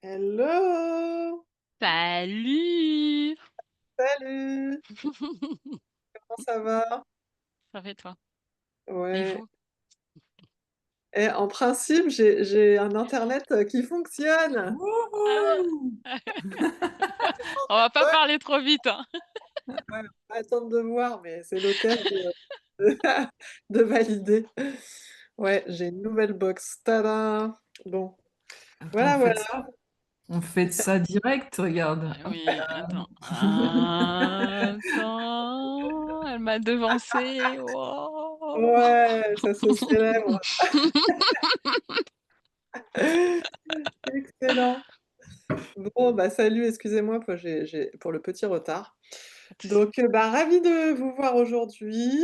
Hello! Salut! Salut! Comment ça va? Ça va et toi? Et Ouais. vous? Et en principe, j'ai un internet, qui fonctionne. Ah! Pas On va pas de parler trop vite, hein. bug, ouais, on va attendre de voir, mais c'est l'occasion de de valider. Ouais, j'ai une nouvelle box. Tada! Bon, Attends, voilà, voilà. on fait ça direct, regarde. Hop Oui, là. attends. Attends, elle m'a devancée. Wow. Ouais, ça se célèbre. Excellent. Bon, bah, salut, excusez-moi, pour le petit retard. Pas de souci. Donc, bah, ravie de vous voir aujourd'hui.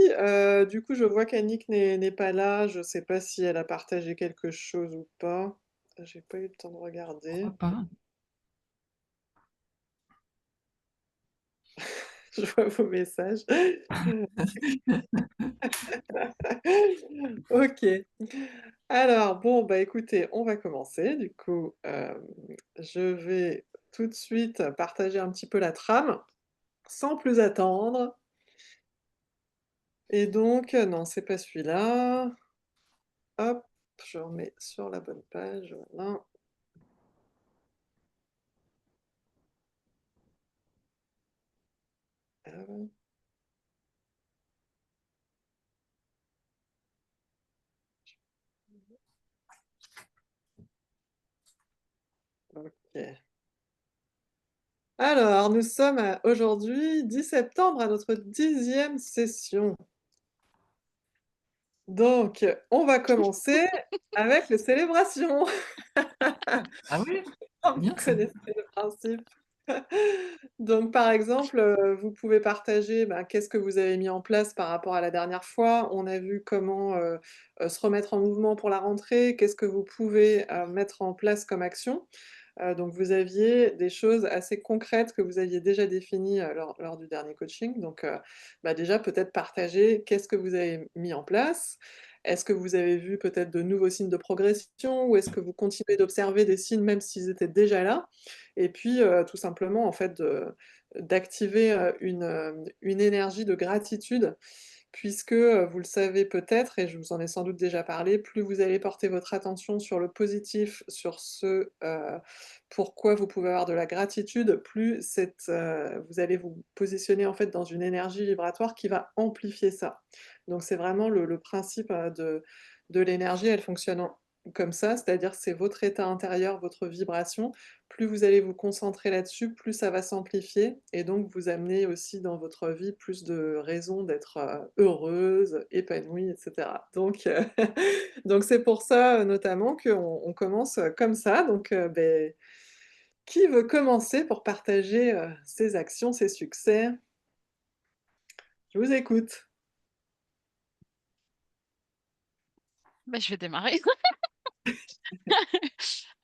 Du coup, je vois qu'Annick n'est pas là. Je sais pas si elle a partagé quelque chose ou pas. J'ai pas eu le temps de Je regarder. crois pas. Je vois vos messages. OK. Alors bon, bah, écoutez, on va commencer. Du coup, je vais tout de suite partager un petit peu la trame, sans plus attendre. Et donc, non, c'est pas celui-là. Hop, je remets sur la bonne page, voilà. OK. Alors, nous sommes aujourd'hui 10 septembre à notre 10e session. Donc, on va commencer avec les célébrations. Ah oui? Vous Bien ça. connaissez le principe. Donc, par exemple, vous pouvez partager, bah, qu'est-ce que vous avez mis en place par rapport à la dernière fois. On a vu comment, se remettre en mouvement pour la rentrée. Qu'est-ce que vous pouvez, mettre en place comme action? Donc vous aviez des choses assez concrètes que vous aviez déjà définies, lors du dernier coaching. Donc, bah, déjà peut-être partager qu'est-ce que vous avez mis en place? Est-ce que vous avez vu peut-être de nouveaux signes de progression? Ou est-ce que vous continuez d'observer des signes même s'ils étaient déjà là? Et puis, tout simplement en fait d'activer, une énergie de gratitude puisque, vous le savez peut-être et je vous en ai sans doute déjà parlé, plus vous allez porter votre attention sur le positif, sur ce, pourquoi vous pouvez avoir de la gratitude, plus vous allez vous positionner en fait dans une énergie vibratoire qui va amplifier ça. Donc c'est vraiment le principe, de l'énergie, elle fonctionne comme ça, c'est-à-dire c'est votre état intérieur, votre vibration. Plus vous allez vous concentrer là-dessus, plus ça va s'amplifier et donc vous amener aussi dans votre vie plus de raisons d'être, heureuse, épanouie et cetera. Donc donc c'est pour ça, notamment qu'on commence, comme ça. Donc beh, qui veut commencer pour partager, ses actions, ses succès? Je vous écoute. Bah, je vais démarrer.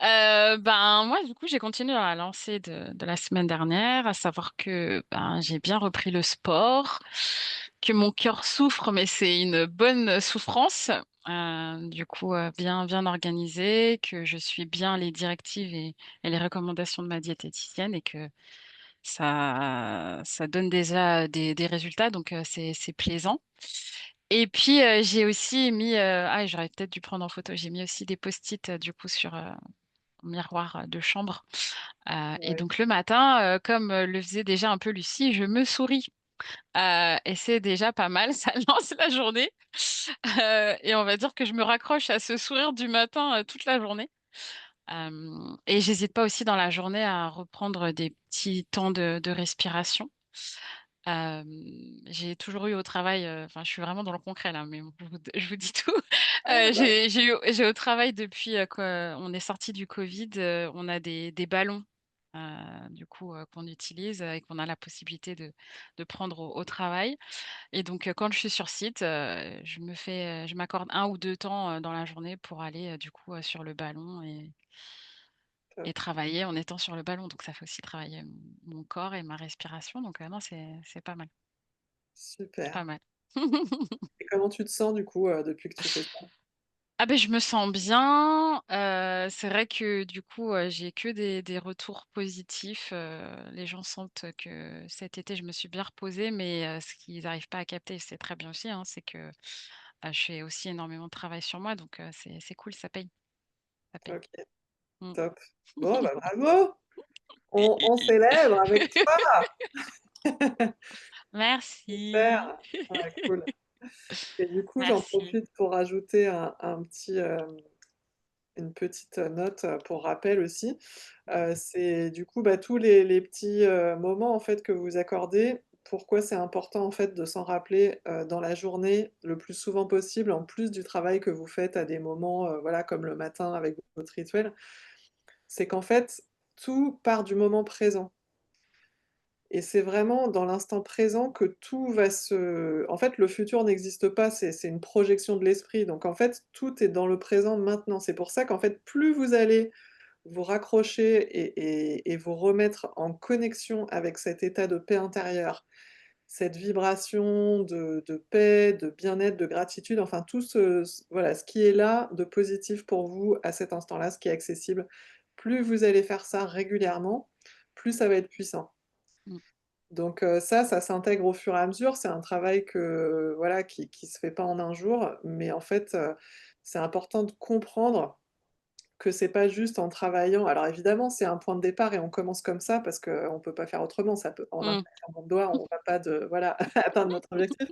Ben, moi, du coup, j'ai continué dans la lancée de la semaine dernière, à savoir que ben, j'ai bien repris le sport, que mon cœur souffre, mais c'est une bonne souffrance. Du coup, bien organisée, que je suis bien les directives et les recommandations de ma diététicienne et que ça donne déjà des résultats, donc c'est plaisant. Et puis, j'ai aussi mis, ah, j'aurais peut-être dû prendre en photo, j'ai mis aussi des post-it, du coup, sur mon miroir de chambre. Et Ouais, donc, le matin, comme le faisait déjà un peu Lucie, je me souris. Et c'est déjà pas mal, ça lance la journée. Et on va dire que je me raccroche à ce sourire du matin toute la journée. Et j'hésite pas aussi dans la journée à reprendre des petits temps de respiration. Hem, j'ai toujours eu au travail, enfin, je suis vraiment dans le concret là, mais bon, je vous dis tout. ouais, bah, J'ai au travail depuis, qu'on est sorti du covid, on a des ballons, du coup, qu'on utilise, et qu'on a la possibilité de prendre au travail et donc quand je suis sur site, je m'accorde un ou 2 temps, dans la journée pour aller, du coup, sur le ballon et top, travailler en étant sur le ballon. Donc ça fait aussi travailler mon corps et ma respiration, donc non, c'est pas mal. C'est super. pas mal. Et comment tu te sens du coup, depuis que tu fais ça? Ah ben je me sens bien. C'est vrai que du coup, j'ai que des retours positifs. Les gens sentent que cet été, je me suis bien reposée, mais ce qu'ils n'arrivent pas à capter, c'est très bien aussi, hein, c'est que, je fais aussi énormément de travail sur moi, donc c'est cool, ça paye, ça paye. OK, Mmh. top. Bon, bah, bravo! On célèbre avec toi! Merci. Super! Ouais, cool. Et du coup, j'en Merci. profite pour rajouter un petit, une petite, note, pour rappel aussi. C'est du coup, bah, tous les petits, moments en fait que vous accordez, pourquoi c'est important en fait de s'en rappeler, dans la journée le plus souvent possible, en plus du travail que vous faites à des moments, voilà, comme le matin avec votre rituel. C'est qu'en fait, tout part du moment présent et c'est vraiment dans l'instant présent que tout va se en fait, le futur n'existe pas, c'est une projection de l'esprit, donc en fait, tout est dans le présent maintenant. C'est pour ça qu'en fait, plus vous allez vous raccrocher et vous remettre en connexion avec cet état de paix intérieure, cette vibration de paix, de bien-être, de gratitude, enfin tout voilà, ce qui est là de positif pour vous à cet instant-là, ce qui est accessible. Plus vous allez faire ça régulièrement, plus ça va être puissant. Mmh. Donc ça s'intègre au fur et à mesure. C'est un travail que voilà, qui se fait pas en un jour, mais en fait, c'est important de comprendre que c'est pas juste en travaillant alors évidemment, c'est un point de départ et on commence comme ça parce qu'on peut pas faire autrement, ça peut en un Mmh. claquement de doigts, on va pas de voilà, atteindre notre objectif.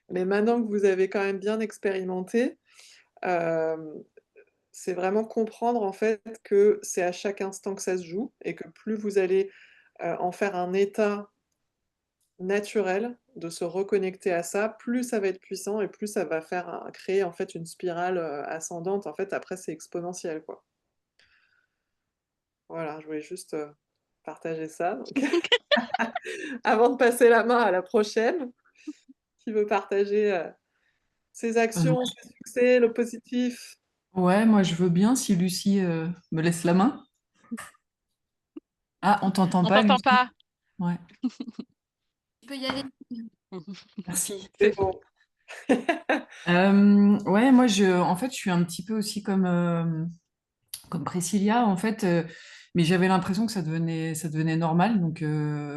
Mais maintenant que vous avez quand même bien expérimenté, hem, c'est vraiment comprendre en fait que c'est à chaque instant que ça se joue et que plus vous allez, en faire un état naturel, de se reconnecter à ça, plus ça va être puissant et plus ça va faire un créer en fait une spirale, ascendante. En fait, après c'est exponentiel, quoi. Voilà, je voulais juste, partager ça donc avant de passer la main à la prochaine, qui veut partager, ses Moi, actions, ses succès, le positif? ouais, moi je veux bien si Lucie me laisse la main. Ah, on t'entend On pas, t'entend Lucie? pas. Ouais, Tu peux y aller. merci. C'est C'est bon. Ouais, moi en fait, je suis un petit peu aussi comme Priscilla, en fait, mais j'avais l'impression que ça devenait normal. Donc,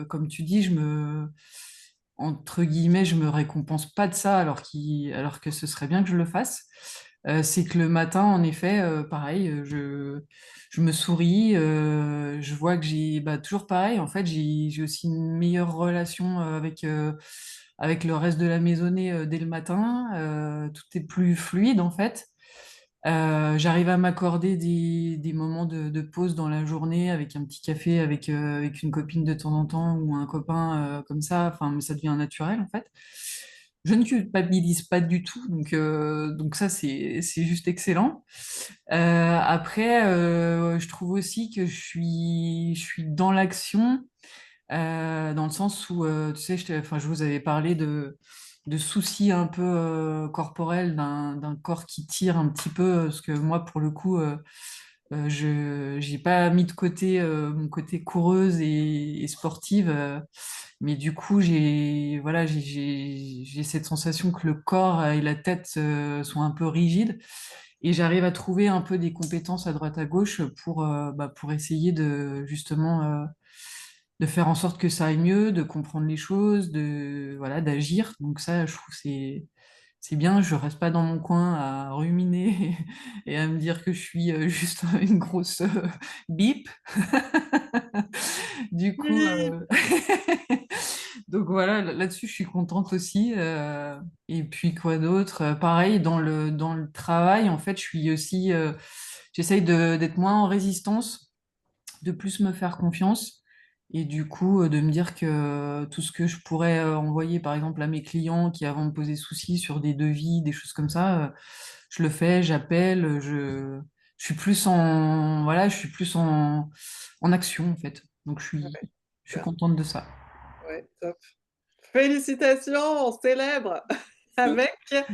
comme tu dis, entre guillemets, je me récompense pas de ça alors que ce serait bien que je le fasse. C'est que le matin, en effet, pareil, je me souris, je vois que bah, toujours pareil, en fait, j'ai aussi une meilleure relation avec le reste de la maisonnée dès le matin. Tout est plus fluide, en fait. J'arrive à m'accorder des moments de pause dans la journée avec un petit café avec une copine de temps en temps ou un copain comme ça. Enfin, mais ça devient naturel en fait. Je ne culpabilise pas du tout, donc ça c'est juste excellent. Après, je trouve aussi que je suis dans l'action dans le sens où, tu sais, enfin, je vous avais parlé de soucis un peu corporels, d'un corps qui tire un petit peu, parce que moi, pour le coup, je j'ai pas mis de côté mon côté coureuse et sportive, mais du coup, voilà, j'ai cette sensation que le corps et la tête sont un peu rigides. Et j'arrive à trouver un peu des compétences à droite à gauche pour essayer de faire en sorte que ça aille mieux, de comprendre les choses, voilà, d'agir. Donc ça, je trouve que c'est bien. Je reste pas dans mon coin à ruminer et à me dire que je suis juste une grosse bip. Du coup, Oui! donc voilà, là-dessus, je suis contente aussi. Et puis quoi d'autre? Pareil, dans le travail, en fait, je suis aussi, j'essaye d'être moins en résistance, de plus me faire confiance. Et du coup, de me dire que tout ce que je pourrais envoyer, par exemple, à mes clients qui avant me posaient soucis sur des devis, des choses comme ça, je le fais, j'appelle, je suis plus voilà, je suis plus en action, en fait. Donc, Ouais, je suis super. contente de ça. Ouais, top. Félicitations! On célèbre Si. avec Thierry!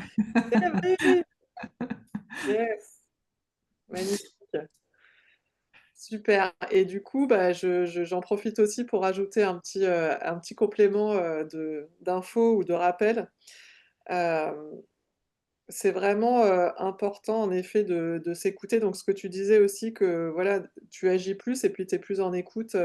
Yes, magnifique. Super et du coup, bah, j'en profite aussi pour ajouter un petit complément, de d'infos ou de rappel. Hem, c'est vraiment, important en effet de s'écouter. Donc ce que tu disais aussi que voilà, tu agis plus et puis tu es plus en écoute,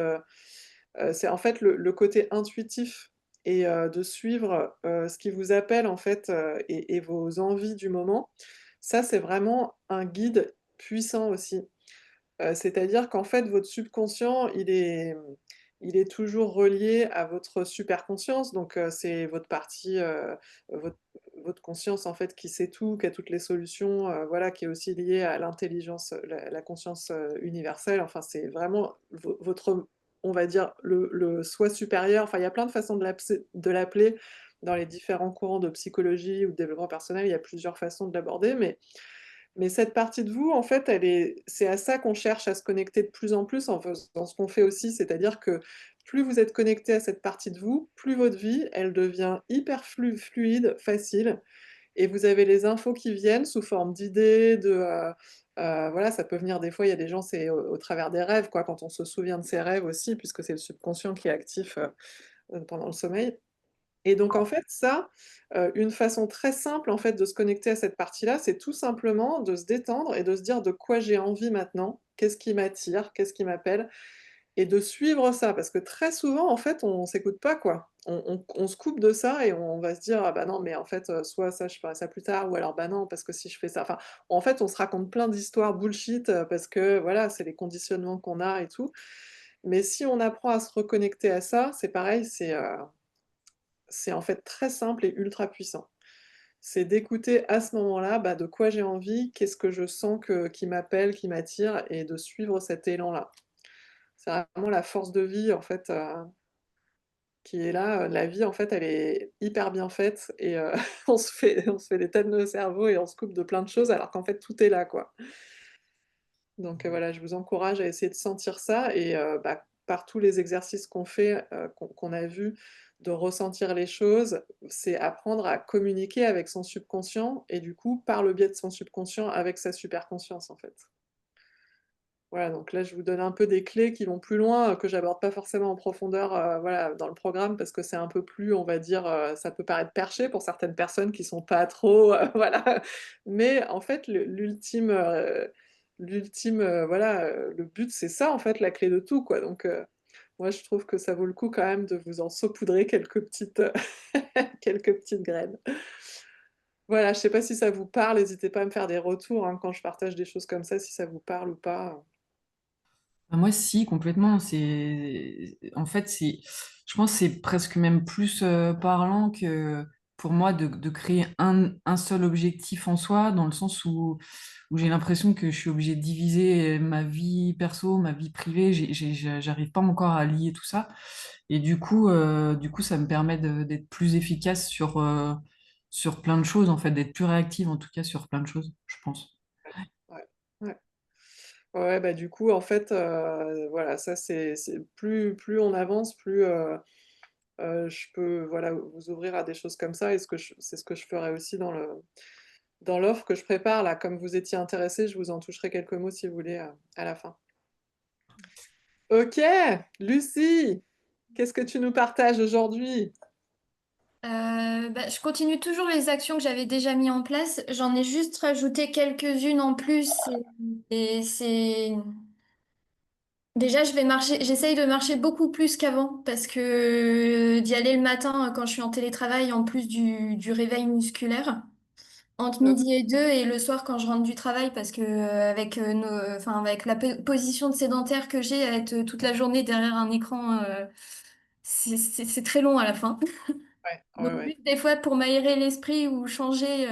c'est en fait le côté intuitif et de suivre, ce qui vous appelle en fait, et vos envies du moment. Ça, c'est vraiment un guide puissant aussi. C'est-à-dire qu'en fait, votre subconscient, il est toujours relié à votre superconscience, donc c'est votre partie, votre votre conscience, en fait, qui sait tout, qui a toutes les solutions, voilà, qui est aussi liée à l'intelligence, la conscience, universelle. Enfin, c'est vraiment votre, on va dire, le soi supérieur. Enfin, il y a plein de façons de l'appeler dans les différents courants de psychologie ou de développement personnel. Il y a plusieurs façons de l'aborder, mais cette partie de vous, en fait, c'est à ça qu'on cherche à se connecter de plus en plus en faisant ce qu'on fait aussi. C'est-à-dire que plus vous êtes connecté à cette partie de vous, plus votre vie, elle devient hyper fluide, facile, et vous avez les infos qui viennent sous forme d'idées, voilà, ça peut venir des fois, il y a des gens, c'est au travers des rêves, quoi, quand on se souvient de ses rêves aussi, puisque c'est le subconscient qui est actif, pendant le sommeil. Et donc en fait ça, une façon très simple en fait de se connecter à cette partie-là, c'est tout simplement de se détendre et de se dire: «De quoi j'ai envie maintenant? Qu'est-ce qui m'attire? Qu'est-ce qui m'appelle?» Et de suivre ça. Parce que très souvent en fait on s'écoute pas quoi. On se coupe de ça et on va se dire: «Ah bah non mais en fait, soit ça je ferai ça plus tard ou alors bah non parce que si je fais ça», enfin en fait on se raconte plein d'histoires bullshit, parce que voilà, c'est les conditionnements qu'on a et tout. Mais si on apprend à se reconnecter à ça, c'est pareil, c'est en fait très simple et ultra puissant. C'est d'écouter à ce moment-là, bah, de quoi j'ai envie, qu'est-ce que je sens qui m'appelle, qui m'attire et de suivre cet élan-là. C'est vraiment la force de vie en fait, qui est là, la vie en fait elle est hyper bien faite et on se fait des têtes de cerveau et on se coupe de plein de choses alors qu'en fait tout est là, quoi. Donc voilà, je vous encourage à essayer de sentir ça et bah, par tous les exercices qu'on fait, qu'on a vus, de ressentir les choses, c'est apprendre à communiquer avec son subconscient et du coup, par le biais de son subconscient, avec sa superconscience, en fait. Voilà, donc là, je vous donne un peu des clés qui vont plus loin, que j'aborde pas forcément en profondeur, voilà, dans le programme parce que c'est un peu plus, on va dire, ça peut paraître perché pour certaines personnes qui sont pas trop, voilà. Mais en fait, l'ultime, voilà, le but, c'est ça, en fait, la clé de tout, quoi. Donc moi, je trouve que ça vaut le coup quand même de vous en saupoudrer quelques petites, quelques petites graines. Voilà, je sais pas si ça vous parle, n'hésitez pas à me faire des retours, hein, quand je partage des choses comme ça, si ça vous parle ou pas. Bah, moi, si, complètement. En fait, je pense que c'est presque même plus parlant que pour moi de créer un seul objectif en soi, dans le sens où j'ai l'impression que je suis obligée de diviser ma vie perso, ma vie privée. J'arrive pas encore à lier tout ça. Et du coup, ça me permet d'être plus efficace sur plein de choses, en fait, d'être plus réactive, en tout cas, sur plein de choses, je pense. Ouais, ouais. Ouais, ouais, bah, du coup, en fait, voilà, ça c'est plus on avance, plus, je peux, voilà, vous ouvrir à des choses comme ça et c'est ce que je ferai aussi dans l'offre que je prépare là. Comme vous étiez intéressés, je vous en toucherai quelques mots si vous voulez, à la fin. OK, Lucie, qu'est-ce que tu nous partages aujourd'hui? Bah, je continue toujours les actions que j'avais déjà mis en place. J'en ai juste rajouté quelques-unes en plus. Et c'est... Déjà, j'essaye de marcher beaucoup plus qu'avant parce que d'y aller le matin quand je suis en télétravail, en plus du réveil musculaire, entre Heu, midi et deux, et le soir quand je rentre du travail, parce que enfin, avec la position de sédentaire que j'ai, à être toute la journée derrière un écran, c'est très long à la fin. ouais, Donc ouais, ouais. juste des fois pour m'aérer l'esprit ou changer,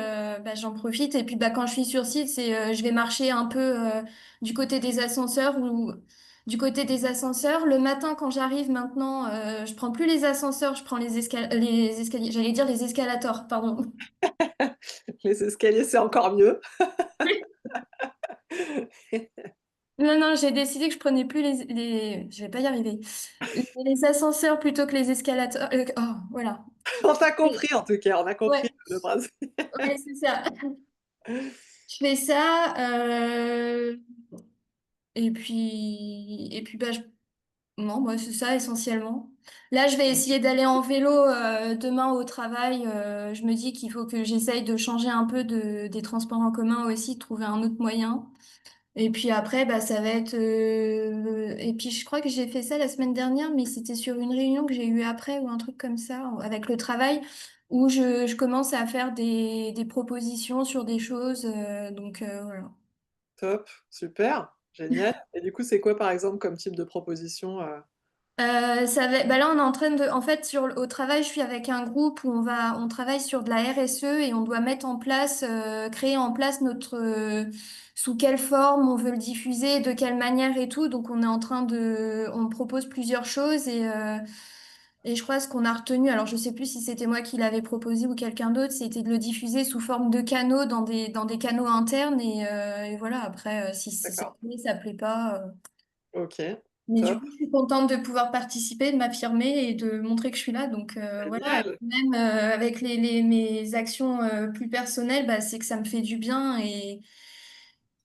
bah, j'en profite. Et puis bah, quand je suis sur site, je vais marcher un peu du côté des ascenseurs ou du côté des ascenseurs. Le matin quand j'arrive maintenant, je prends plus les ascenseurs, je prends les escaliers. J'allais dire les escalators, pardon. Les escaliers, c'est encore mieux. Non, non, j'ai décidé que je prenais plus Je vais pas y arriver. Les ascenseurs plutôt que les escalators. Oh, voilà. On t'a compris en tout cas, on a compris Ouais, le principe. ouais, c'est ça. Je fais ça. Et puis bah, Non, moi, c'est ça essentiellement. Là, je vais Mmh. essayer d'aller en vélo demain au travail. Je me dis qu'il faut que j'essaye de changer un peu des transports en commun aussi, de trouver un autre moyen. Et puis après, bah, ça va être... Et puis je crois que j'ai fait ça la semaine dernière, mais c'était sur une réunion que j'ai eue après ou un truc comme ça, avec le travail, où je commence à faire des propositions sur des choses. Voilà. Top, super, génial. Et du coup, c'est quoi, par exemple, comme type de proposition, Bah là, on est en train de, en fait, au travail, je suis avec un groupe où on travaille sur de la RSE et on doit mettre en place, créer en place sous quelle forme on veut le diffuser, de quelle manière et tout. Donc, on propose plusieurs choses et je crois ce qu'on a retenu, alors je sais plus si c'était moi qui l'avais proposé ou quelqu'un d'autre, c'était de le diffuser sous forme de canaux dans des canaux internes et voilà. Après, si d'accord, ça plaît pas. OK, Mais du top, coup, je suis contente de pouvoir participer, de m'affirmer et de montrer que je suis là. Donc voilà, et génial. même avec mes actions plus personnelles, bah, c'est que ça me fait du bien et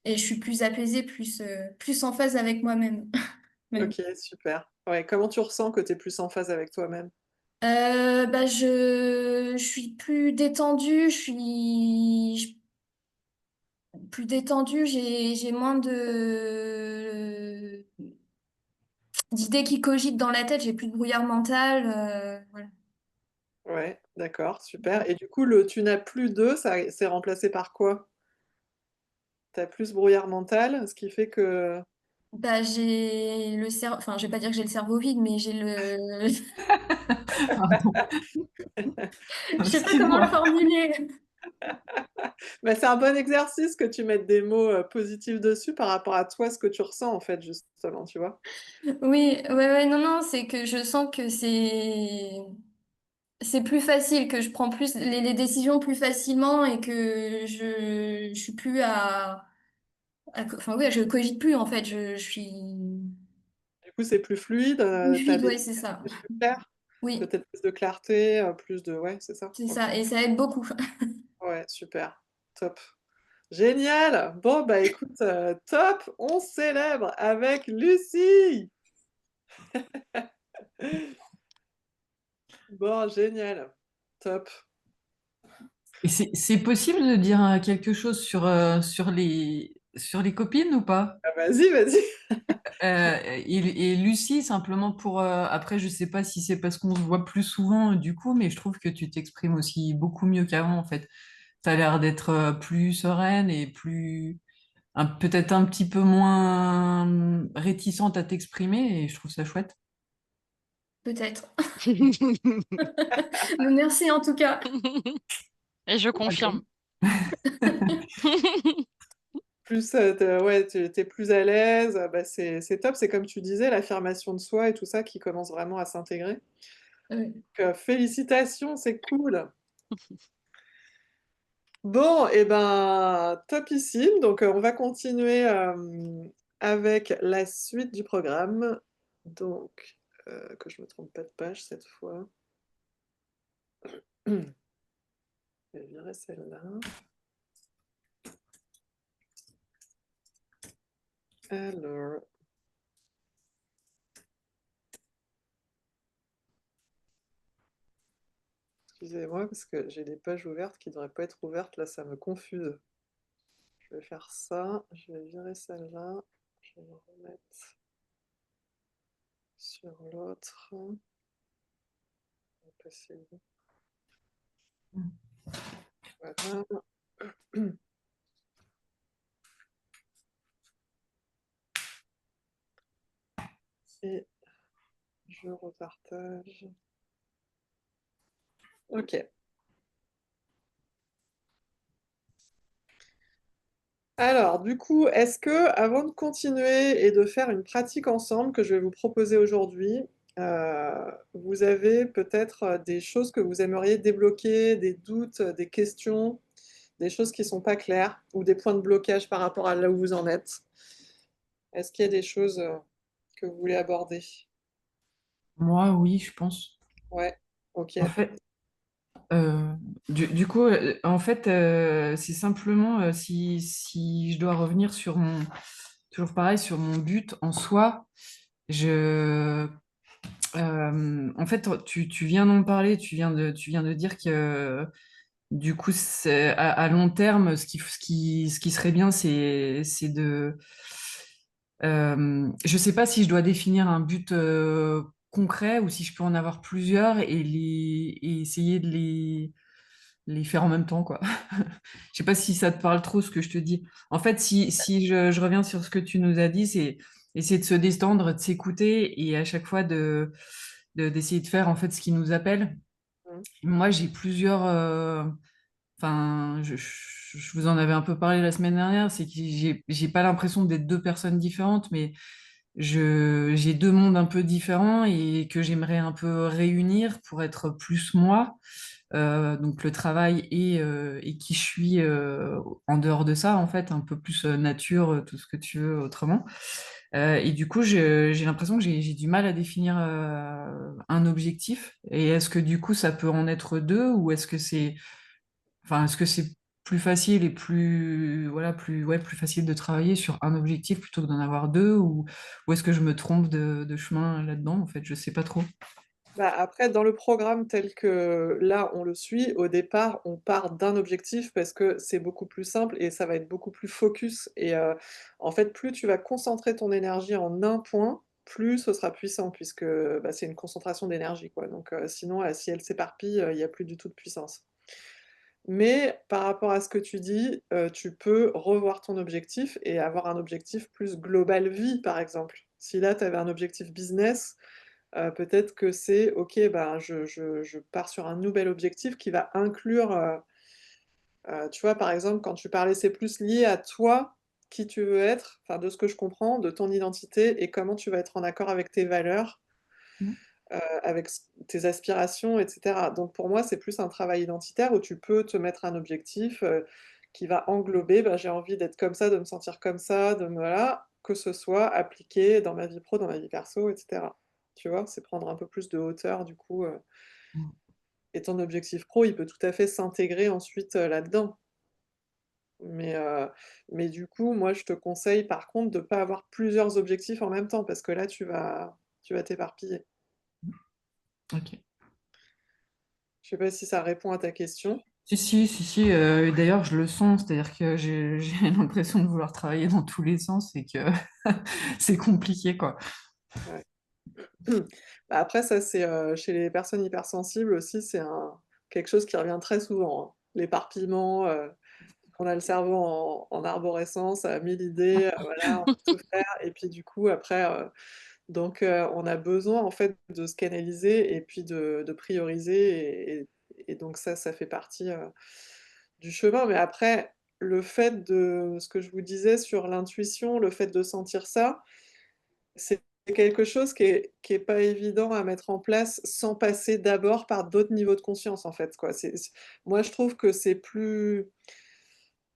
je suis plus apaisée, plus en phase avec moi-même. Même. OK, super. Ouais, comment tu ressens que tu es plus en phase avec toi-même? Bah, je suis plus détendue, plus détendue, j'ai moins d'idées qui cogitent dans la tête, j'ai plus de brouillard mental. Voilà. Ouais, d'accord, super. Et du coup, le «tu n'as plus de», ça c'est remplacé par quoi? Tu as plus ce brouillard mental, ce qui fait que Bah, j'ai le cerveau, enfin, je vais pas dire que j'ai le cerveau vide, mais j'ai le, Pardon, je sais pas comment le excuse-moi. formuler. bah, c'est un bon exercice que tu mettes des mots, positifs dessus par rapport à toi, ce que tu ressens, en fait, justement, tu vois? Oui, ouais, non, non, c'est que je sens que c'est plus facile, que je prends plus les décisions plus facilement et que je suis plus enfin, oui, je cogite plus, en fait, je suis Du coup, c'est plus fluide, plus ta fluide, vie ouais, c'est ça. est plus claire? Oui, Peut-être plus de clarté, plus de ouais, c'est ça? c'est OK. ça, et ça aide beaucoup. Ouais, super, top. Génial! Bon, bah, écoute, top, on célèbre avec Lucie! Bon, génial, top. Et c'est possible de dire quelque chose sur les copines ou pas? Ah, vas-y, vas-y. Et Lucie, simplement pour... après, je sais pas si c'est parce qu'on se voit plus souvent du coup, mais je trouve que tu t'exprimes aussi beaucoup mieux qu'avant en fait. Tu as l'air d'être plus sereine et peut-être un petit peu moins réticente à t'exprimer et je trouve ça chouette. Peut-être. Mais merci en tout cas. Et je confirme. Plus, ouais, tu es plus à l'aise, bah, c'est top. C'est comme tu disais, l'affirmation de soi et tout ça qui commence vraiment à s'intégrer. Ouais. Donc, félicitations, c'est cool. Bon et ben, topissime. Donc, on va continuer, avec la suite du programme. Donc, que je me trompe pas de page cette fois. Je vais virer celle-là. Alors, excusez-moi parce que j'ai des pages ouvertes qui ne devraient pas être ouvertes, là ça me confuse. Je vais faire ça, je vais virer celle-là, je vais me remettre sur l'autre. On va passer où? Voilà. Et je repartage. OK. Alors, du coup, est-ce que, avant de continuer et de faire une pratique ensemble que je vais vous proposer aujourd'hui, vous avez peut-être, des choses que vous aimeriez débloquer, des doutes, des questions, des choses qui sont pas claires ou des points de blocage par rapport à là où vous en êtes? Est-ce qu'il y a des choses, que vous voulez aborder? Moi, oui, je pense. Ouais, OK. En fait, euh, du coup, en fait, c'est simplement si je dois revenir sur toujours pareil, sur mon but en soi. Je, En fait, tu viens d'en parler, tu viens de dire que du coup, à long terme, ce qui serait bien, c'est de... je sais pas si je dois définir un but concret ou si je peux en avoir plusieurs et essayer de les faire en même temps, quoi. Je sais pas si ça te parle trop ce que je te dis. En fait, si je reviens sur ce que tu nous as dit, c'est essayer de se détendre, de s'écouter et à chaque fois d'essayer de faire en fait ce qui nous appelle. Mmh. Moi, j'ai plusieurs. Enfin, je vous en avais un peu parlé la semaine dernière, c'est que j'ai pas l'impression d'être deux personnes différentes, mais j'ai deux mondes un peu différents et que j'aimerais un peu réunir pour être plus moi. Donc le travail et qui je suis en dehors de ça, en fait, un peu plus nature, tout ce que tu veux autrement. Et du coup, j'ai l'impression que j'ai du mal à définir un objectif. Et est-ce que du coup, ça peut en être deux ou est-ce que c'est plus facile et plus, voilà, plus facile de travailler sur un objectif plutôt que d'en avoir deux ou est-ce que je me trompe de chemin là-dedans? En fait, je sais pas trop. Bah, après, dans le programme tel que là, on le suit, au départ, on part d'un objectif parce que c'est beaucoup plus simple et ça va être beaucoup plus focus. Et en fait, plus tu vas concentrer ton énergie en un point, plus ce sera puissant, puisque bah, c'est une concentration d'énergie, quoi. Donc, sinon, si elle s'éparpille, il n'y a plus du tout de puissance. Mais par rapport à ce que tu dis, tu peux revoir ton objectif et avoir un objectif plus global vie, par exemple. Si là, tu avais un objectif business, peut-être que c'est: «OK, ben, je pars sur un nouvel objectif qui va inclure», tu vois, par exemple, quand tu parlais, c'est plus lié à toi, qui tu veux être, enfin, de ce que je comprends, de ton identité et comment tu vas être en accord avec tes valeurs, avec tes aspirations et cetera. Donc pour moi, c'est plus un travail identitaire où tu peux te mettre un objectif, qui va englober, bah, j'ai envie d'être comme ça, de me sentir comme ça, de me voilà, que ce soit appliqué dans ma vie pro, dans ma vie perso et cetera. Tu vois? C'est prendre un peu plus de hauteur du coup, et ton objectif pro, il peut tout à fait s'intégrer ensuite, là-dedans. Mais, du coup, moi je te conseille par contre de pas avoir plusieurs objectifs en même temps parce que là tu vas t'éparpiller. Ok. Je sais pas si ça répond à ta question? Si. D'ailleurs, je le sens, c'est-à-dire que j'ai l'impression de vouloir travailler dans tous les sens et que c'est compliqué, quoi. Ouais. Bah, après ça c'est, chez les personnes hypersensibles aussi, c'est quelque chose qui revient très souvent, hein. L'éparpillement, on a le cerveau en arborescence, à 1000 idées, voilà, on veut tout faire et puis du coup après, on a besoin en fait de se canaliser et puis de prioriser et donc ça fait partie, du chemin. Mais après, le fait de ce que je vous disais sur l'intuition, le fait de sentir ça, c'est quelque chose qui est pas évident à mettre en place sans passer d'abord par d'autres niveaux de conscience, en fait, quoi. Moi, je trouve que c'est plus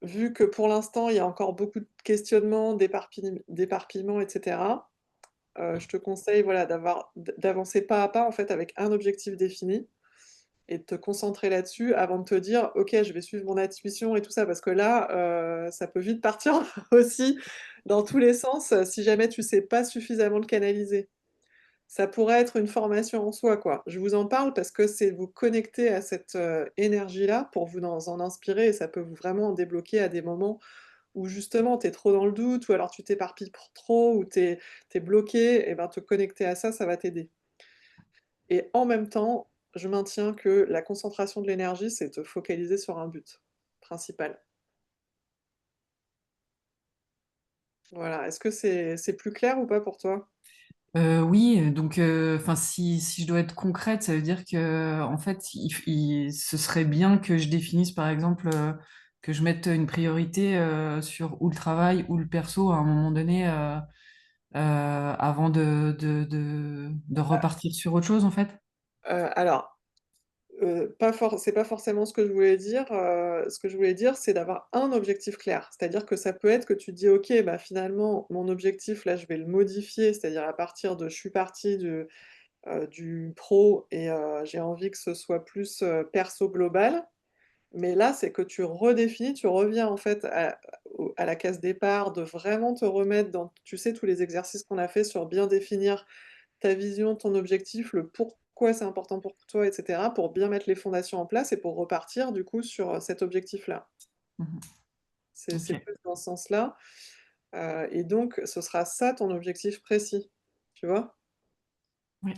vu que pour l'instant, il y a encore beaucoup de questionnements, d'éparpillement et cetera, je te conseille, voilà, d'avancer pas à pas, en fait, avec un objectif défini et de te concentrer là-dessus avant de te dire: «OK, je vais suivre mon intuition et tout ça». Parce que là, ça peut vite partir aussi dans tous les sens, si jamais tu sais pas suffisamment le canaliser. Ça pourrait être une formation en soi, quoi. Je vous en parle parce que c'est vous connecter à cette, énergie-là pour vous en inspirer et ça peut vous vraiment en débloquer à des moments où justement tu es trop dans le doute ou alors tu t'éparpilles pour trop ou tu es bloqué et ben, te connecter à ça, ça va t'aider. Et en même temps, je maintiens que la concentration de l'énergie, c'est te focaliser sur un but principal. Voilà, est-ce que c'est plus clair ou pas pour toi? Oui, donc, enfin, si je dois être concrète, ça veut dire que, en fait, ce serait bien que je définisse, par exemple, que je mette une priorité sur ou le travail ou le perso à un moment donné, avant de repartir sur autre chose, en fait. Alors, pas for c'est pas forcément ce que je voulais dire, ce que je voulais dire, c'est d'avoir un objectif clair. C'est-à-dire que ça peut être que tu te dis: «OK, bah, finalement, mon objectif là, je vais le modifier, c'est-à-dire à partir de je suis partie du pro et j'ai envie que ce soit plus, perso global». Mais là, c'est que tu redéfinis, tu reviens en fait à la case départ, de vraiment te remettre dans, tu sais, tous les exercices qu'on a fait sur bien définir ta vision, ton objectif, le pourquoi c'est important pour toi, et cetera, pour bien mettre les fondations en place et pour repartir du coup sur, cet objectif-là. Mhm. C'est Ok. plus dans ce sens-là, et donc ce sera ça ton objectif précis, tu vois? Oui.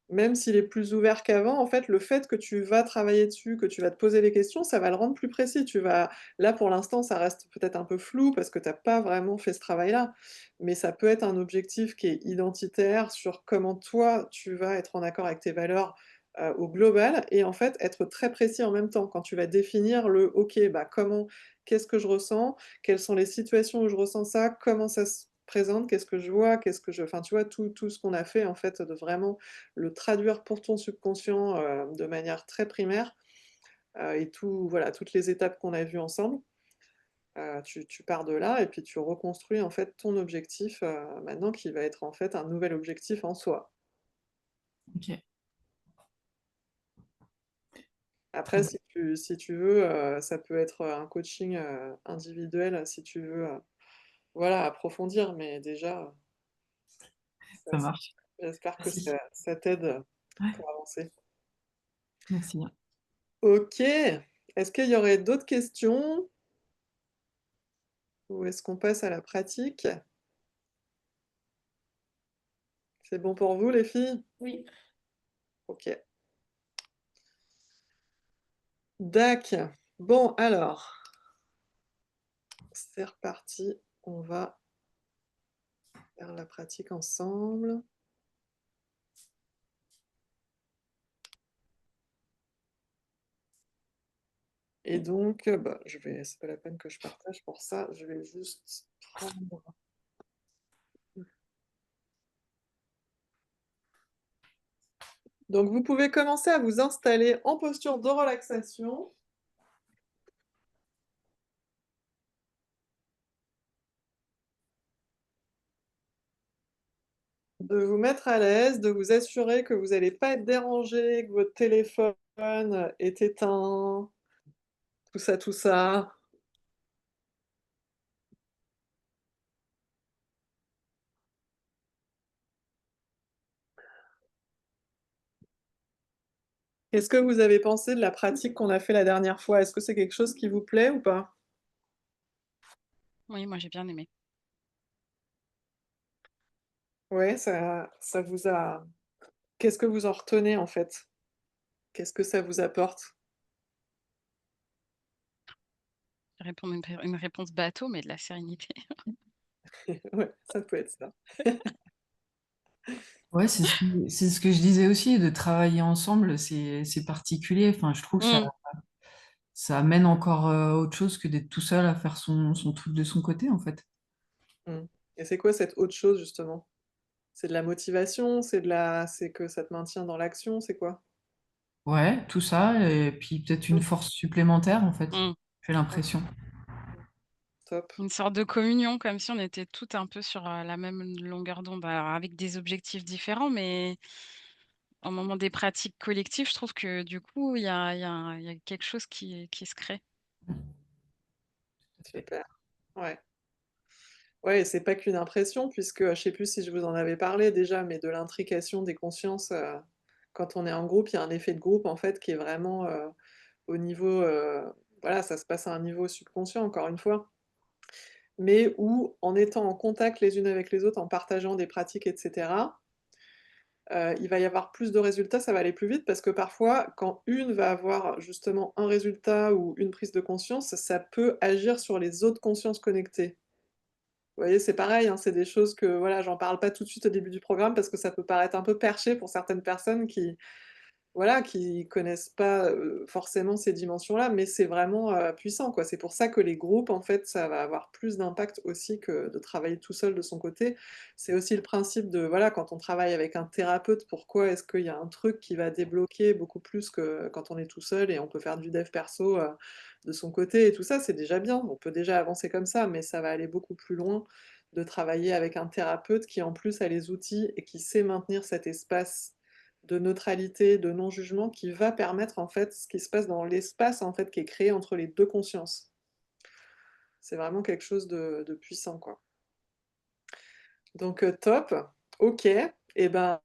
Même s'il est plus ouvert qu'avant, en fait, le fait que tu vas travailler dessus, que tu vas te poser les questions, ça va le rendre plus précis. Tu vas là, pour l'instant, ça reste peut-être un peu flou parce que tu as pas vraiment fait ce travail-là, mais ça peut être un objectif qui est identitaire sur comment toi, tu vas être en accord avec tes valeurs, au global, et en fait, être très précis en même temps. Quand tu vas définir le: «OK, bah, comment qu'est-ce que je ressens? Quelles sont les situations où je ressens ça? Comment ça se présente? Qu'est-ce que je vois? Qu'est-ce que je» enfin, tu vois, tout ce qu'on a fait, en fait, de vraiment le traduire pour ton subconscient, de manière très primaire, et tout voilà, toutes les étapes qu'on a vues ensemble, tu pars de là et puis tu reconstruis, en fait, ton objectif, maintenant qui va être, en fait, un nouvel objectif en soi. Ok. Très Après bien. si tu veux, ça peut être, un coaching, individuel si tu veux, voilà, approfondir, mais déjà, Ça ça marche. j'espère que Merci. ça t'aide, Ouais, pour avancer. merci bien. OK. Est-ce qu'il y aurait d'autres questions? Ou est-ce qu'on passe à la pratique? C'est bon pour vous, les filles? Oui. OK. Dac. Bon, alors, c'est reparti. On va faire la pratique ensemble. Et donc, bah, c'est pas la peine que je partage pour ça. Je vais juste prendre. Donc, vous pouvez commencer à vous installer en posture de relaxation, de vous mettre à l'aise, de vous assurer que vous n'allez pas être dérangé, que votre téléphone est éteint, tout ça, tout ça. Qu'est-ce que vous avez pensé de la pratique qu'on a fait la dernière fois? Est-ce que c'est quelque chose qui vous plaît ou pas? Oui, moi j'ai bien aimé. Ouais, ça vous a qu'est-ce que vous en retenez, en fait? Qu'est-ce que ça vous apporte? Répondre une réponse bateau, mais de la sérénité. Ouais, ça peut être ça. Ouais, c'est ce que je disais aussi, de travailler ensemble, c'est particulier. Enfin, je trouve que Mmh. ça amène encore autre chose que d'être tout seul à faire son truc de son côté, en fait. Mmh. Et c'est quoi cette autre chose, justement? C'est de la motivation? C'est que ça te maintient dans l'action? C'est quoi? Ouais, tout ça, et puis peut-être une Mmh, force supplémentaire, en fait, Mmh. j'ai ouais, l'impression. mmh, top. Une sorte de communion, comme si on était toutes un peu sur, la même longueur d'onde. Alors avec des objectifs différents, mais au moment des pratiques collectives, je trouve que du coup, il y a quelque chose qui se crée. Super. Ouais. Ouais, et c'est pas qu'une impression puisque, je sais plus si je vous en avais parlé déjà, mais de l'intrication des consciences, quand on est en groupe, il y a un effet de groupe, en fait, qui est vraiment, au niveau, voilà, ça se passe à un niveau subconscient, encore une fois, mais où, en étant en contact les unes avec les autres, en partageant des pratiques et cetera, il va y avoir plus de résultats, ça va aller plus vite parce que parfois, quand une va avoir justement un résultat ou une prise de conscience, ça peut agir sur les autres consciences connectées. Vous voyez, c'est pareil, hein, c'est des choses que, voilà, j'en parle pas tout de suite au début du programme parce que ça peut paraître un peu perché pour certaines personnes qui, voilà, qui connaissent pas, forcément ces dimensions-là, mais c'est vraiment, puissant, quoi. C'est pour ça que les groupes, en fait, ça va avoir plus d'impact aussi que de travailler tout seul de son côté. C'est aussi le principe de, voilà, quand on travaille avec un thérapeute, pourquoi est-ce qu'il y a un truc qui va débloquer beaucoup plus que quand on est tout seul et on peut faire du dev perso, de son côté et tout ça, c'est déjà bien. On peut déjà avancer comme ça, mais ça va aller beaucoup plus loin de travailler avec un thérapeute qui, en plus, a les outils et qui sait maintenir cet espace de neutralité, de non-jugement qui va permettre, en fait, ce qui se passe dans l'espace, en fait, qui est créé entre les 2 consciences. C'est vraiment quelque chose de puissant, quoi. Donc top, OK et ben,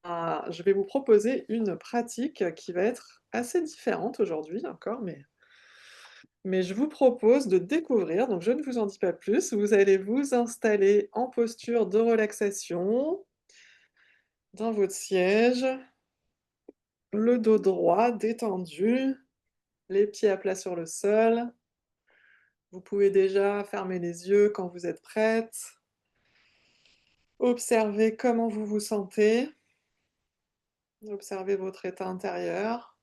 je vais vous proposer une pratique qui va être assez différente aujourd'hui encore, mais je vous propose de découvrir, donc je ne vous en dis pas plus, vous allez vous installer en posture de relaxation, dans votre siège, le dos droit, détendu, les pieds à plat sur le sol. Vous pouvez déjà fermer les yeux quand vous êtes prête. Observez comment vous vous sentez. Observez votre état intérieur,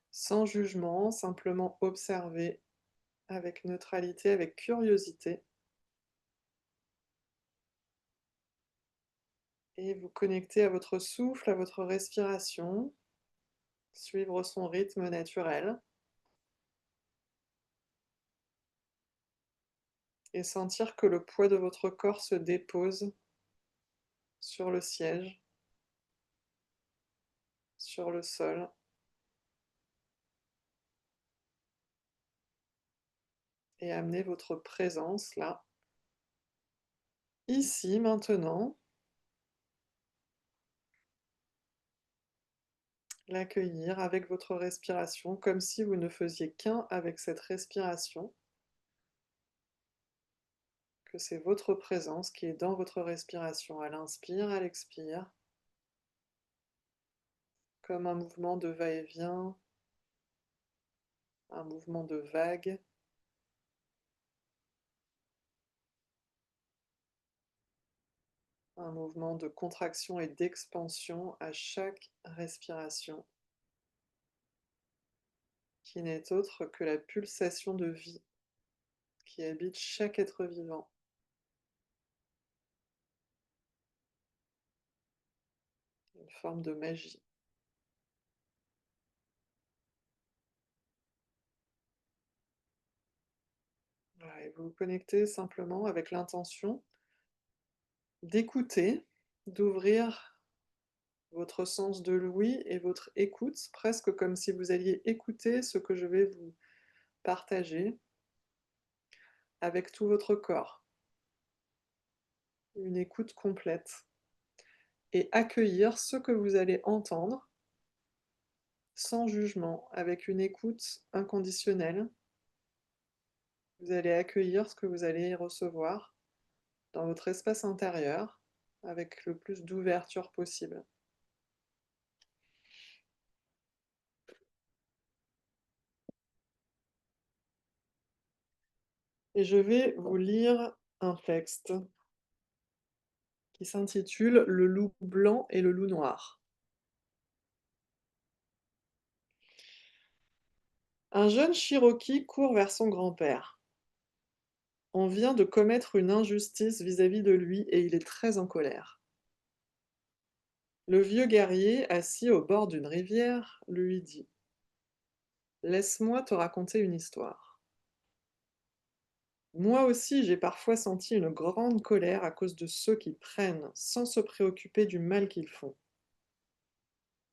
sans jugement, simplement observez avec neutralité, avec curiosité. Et vous connectez à votre souffle, à votre respiration, suivre son rythme naturel et sentir que le poids de votre corps se dépose sur le siège, sur le sol. Et amener votre présence là, ici, maintenant. L'accueillir avec votre respiration, comme si vous ne faisiez qu'un avec cette respiration, que c'est votre présence qui est dans votre respiration, à l'inspire, à l'expire, comme un mouvement de va-et-vient, un mouvement de vague, un mouvement de contraction et d'expansion à chaque respiration, qui n'est autre que la pulsation de vie qui habite chaque être vivant. Une forme de magie. Voilà, et vous vous connectez simplement avec l'intention d'écouter, d'ouvrir votre sens de l'ouïe et votre écoute, presque comme si vous alliez écouter ce que je vais vous partager avec tout votre corps. Une écoute complète. Et accueillir ce que vous allez entendre sans jugement, avec une écoute inconditionnelle. Vous allez accueillir ce que vous allez recevoir dans votre espace intérieur avec le plus d'ouverture possible. Et je vais vous lire un texte qui s'intitule Le loup blanc et le loup noir. Un jeune Cherokee court vers son grand-père. On vient de commettre une injustice vis-à-vis de lui et il est très en colère. Le vieux guerrier, assis au bord d'une rivière, lui dit: Laisse-moi te raconter une histoire. Moi aussi, j'ai parfois senti une grande colère à cause de ceux qui prennent sans se préoccuper du mal qu'ils font.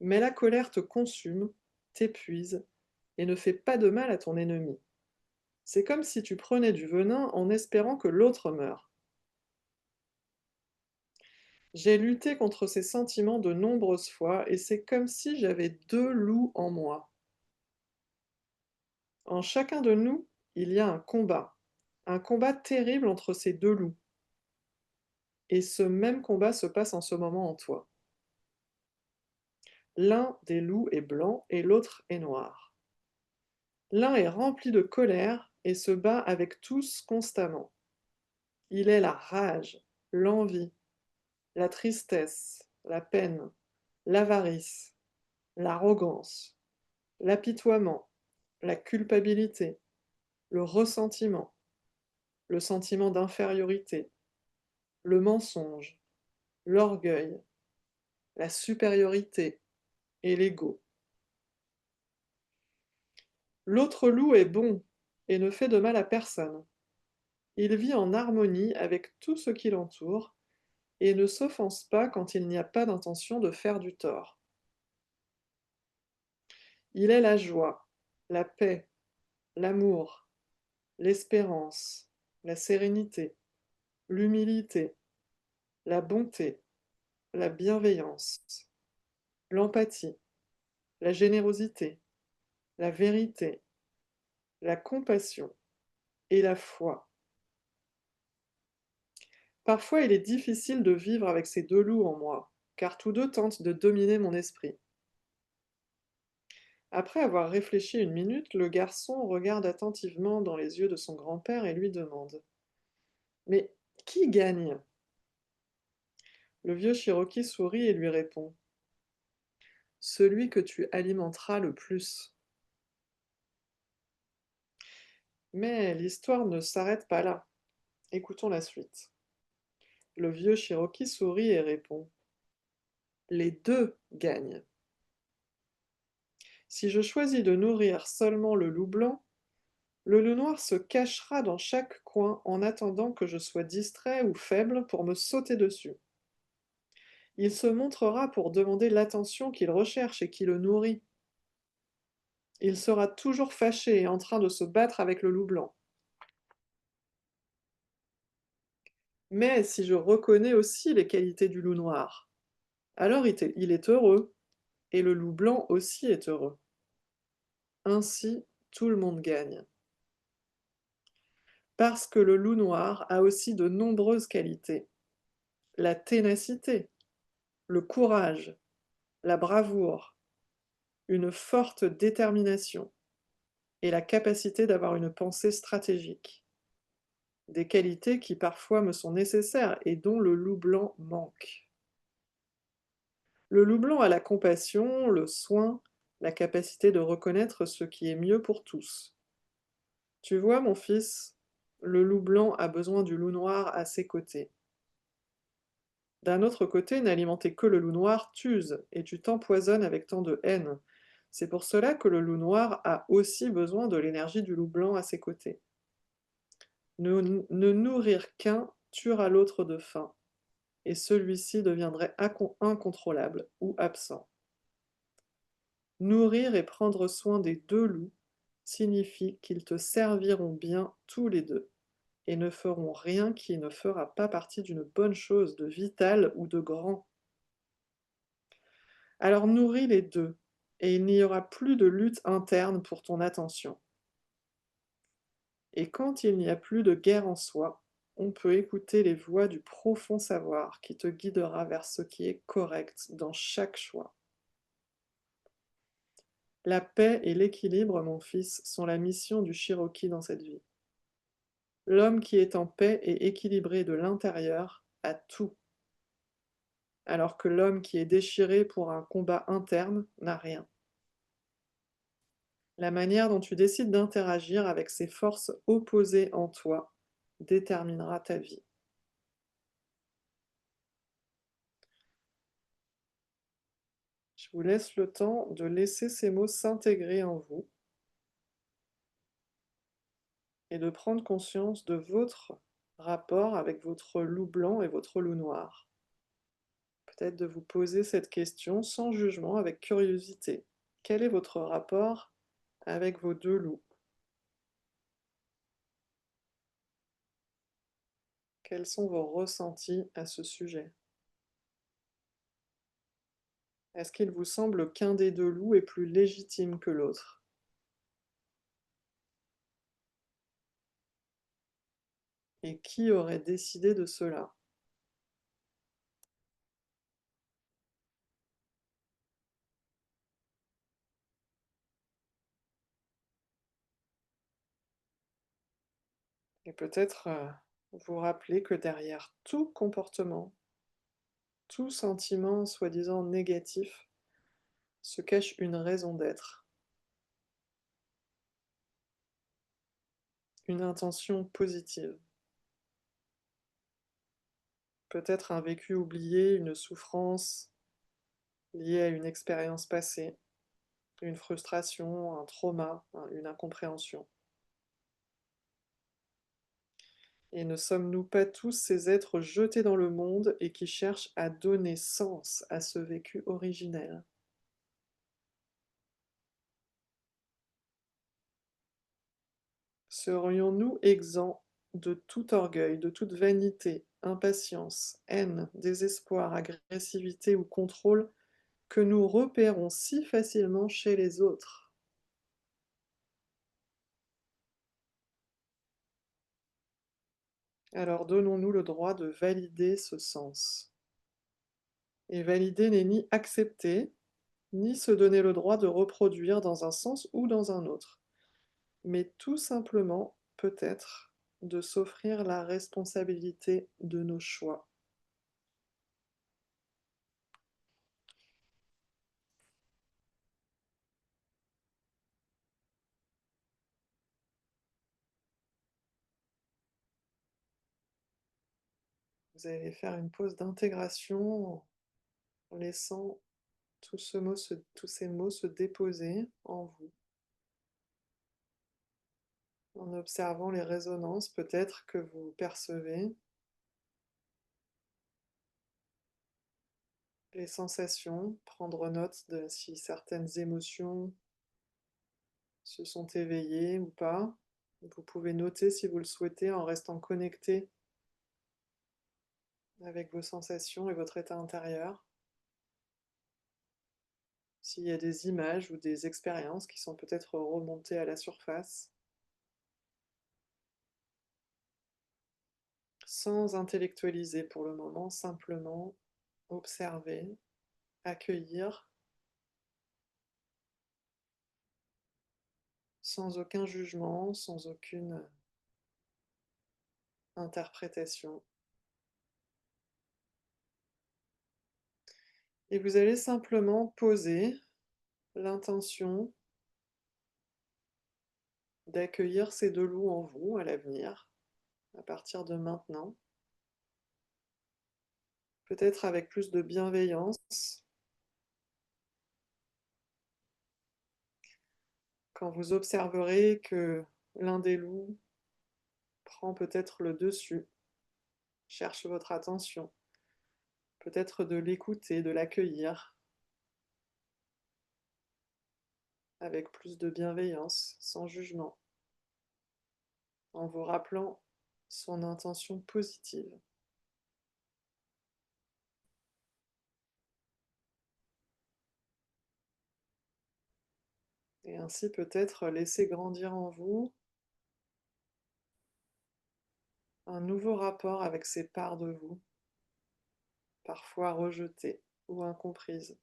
Mais la colère te consume, t'épuise et ne fait pas de mal à ton ennemi. C'est comme si tu prenais du venin en espérant que l'autre meure. J'ai lutté contre ces sentiments de nombreuses fois et c'est comme si j'avais deux loups en moi. En chacun de nous, il y a un combat terrible entre ces deux loups. Et ce même combat se passe en ce moment en toi. L'un des loups est blanc et l'autre est noir. L'un est rempli de colère et se bat avec tous constamment. Il est la rage, l'envie, la tristesse, la peine, l'avarice, l'arrogance, l'apitoiement, la culpabilité, le ressentiment, le sentiment d'infériorité, le mensonge, l'orgueil, la supériorité et l'ego. L'autre loup est bon et ne fait de mal à personne. Il vit en harmonie avec tout ce qui l'entoure et ne s'offense pas quand il n'y a pas d'intention de faire du tort. Il est la joie, la paix, l'amour, l'espérance, la sérénité, l'humilité, la bonté, la bienveillance, l'empathie, la générosité, la vérité, la compassion et la foi. Parfois, il est difficile de vivre avec ces deux loups en moi, car tous deux tentent de dominer mon esprit. Après avoir réfléchi une minute, le garçon regarde attentivement dans les yeux de son grand-père et lui demande: Mais qui gagne? Le vieux Cherokee sourit et lui répond: Celui que tu alimenteras le plus. Mais l'histoire ne s'arrête pas là. Écoutons la suite. Le vieux Cherokee sourit et répond: Les deux gagnent. Si je choisis de nourrir seulement le loup blanc, le loup noir se cachera dans chaque coin en attendant que je sois distrait ou faible pour me sauter dessus. Il se montrera pour demander l'attention qu'il recherche et qui le nourrit. Il sera toujours fâché et en train de se battre avec le loup blanc. Mais si je reconnais aussi les qualités du loup noir, alors il est heureux, et le loup blanc aussi est heureux. Ainsi, tout le monde gagne. Parce que le loup noir a aussi de nombreuses qualités. La ténacité, le courage, la bravoure, une forte détermination et la capacité d'avoir une pensée stratégique. Des qualités qui parfois me sont nécessaires et dont le loup blanc manque. Le loup blanc a la compassion, le soin, la capacité de reconnaître ce qui est mieux pour tous. Tu vois, mon fils, le loup blanc a besoin du loup noir à ses côtés. D'un autre côté, n'alimenter que le loup noir t'use et tu t'empoisonnes avec tant de haine. C'est pour cela que le loup noir a aussi besoin de l'énergie du loup blanc à ses côtés. Ne nourrir qu'un tuera l'autre de faim, et celui-ci deviendrait incontrôlable ou absent. Nourrir et prendre soin des deux loups signifie qu'ils te serviront bien tous les deux, et ne feront rien qui ne fera pas partie d'une bonne chose, de vital ou de grand. Alors nourris les deux, et il n'y aura plus de lutte interne pour ton attention. Et quand il n'y a plus de guerre en soi, on peut écouter les voix du profond savoir qui te guidera vers ce qui est correct dans chaque choix. La paix et l'équilibre, mon fils, sont la mission du Cherokee dans cette vie. L'homme qui est en paix et équilibré de l'intérieur a tout, alors que l'homme qui est déchiré pour un combat interne n'a rien. La manière dont tu décides d'interagir avec ces forces opposées en toi déterminera ta vie. Je vous laisse le temps de laisser ces mots s'intégrer en vous et de prendre conscience de votre rapport avec votre loup blanc et votre loup noir. Peut-être de vous poser cette question sans jugement, avec curiosité. Quel est votre rapport avec vos deux loups? Quels sont vos ressentis à ce sujet? Est-ce qu'il vous semble qu'un des deux loups est plus légitime que l'autre? Et qui aurait décidé de cela? Et peut-être vous rappeler que derrière tout comportement, tout sentiment soi-disant négatif, se cache une raison d'être, une intention positive. Peut-être un vécu oublié, une souffrance liée à une expérience passée, une frustration, un trauma, une incompréhension. Et ne sommes-nous pas tous ces êtres jetés dans le monde et qui cherchent à donner sens à ce vécu originel? Serions-nous exempts de tout orgueil, de toute vanité, impatience, haine, désespoir, agressivité ou contrôle que nous repérons si facilement chez les autres? Alors donnons-nous le droit de valider ce sens. Et valider n'est ni accepter, ni se donner le droit de reproduire dans un sens ou dans un autre, mais tout simplement, peut-être, de s'offrir la responsabilité de nos choix. Vous allez faire une pause d'intégration en laissant tous ces mots se déposer en vous, en observant les résonances peut-être que vous percevez, les sensations, prendre note de si certaines émotions se sont éveillées ou pas. Vous pouvez noter si vous le souhaitez en restant connecté avec vos sensations et votre état intérieur. S'il y a des images ou des expériences qui sont peut-être remontées à la surface, sans intellectualiser pour le moment, simplement observer, accueillir, sans aucun jugement, sans aucune interprétation. Et vous allez simplement poser l'intention d'accueillir ces deux loups en vous à l'avenir, à partir de maintenant, peut-être avec plus de bienveillance, quand vous observerez que l'un des loups prend peut-être le dessus, cherche votre attention, peut-être de l'écouter, de l'accueillir avec plus de bienveillance, sans jugement, en vous rappelant son intention positive. Et ainsi peut-être laisser grandir en vous un nouveau rapport avec ces parts de vous, parfois rejetées ou incomprises,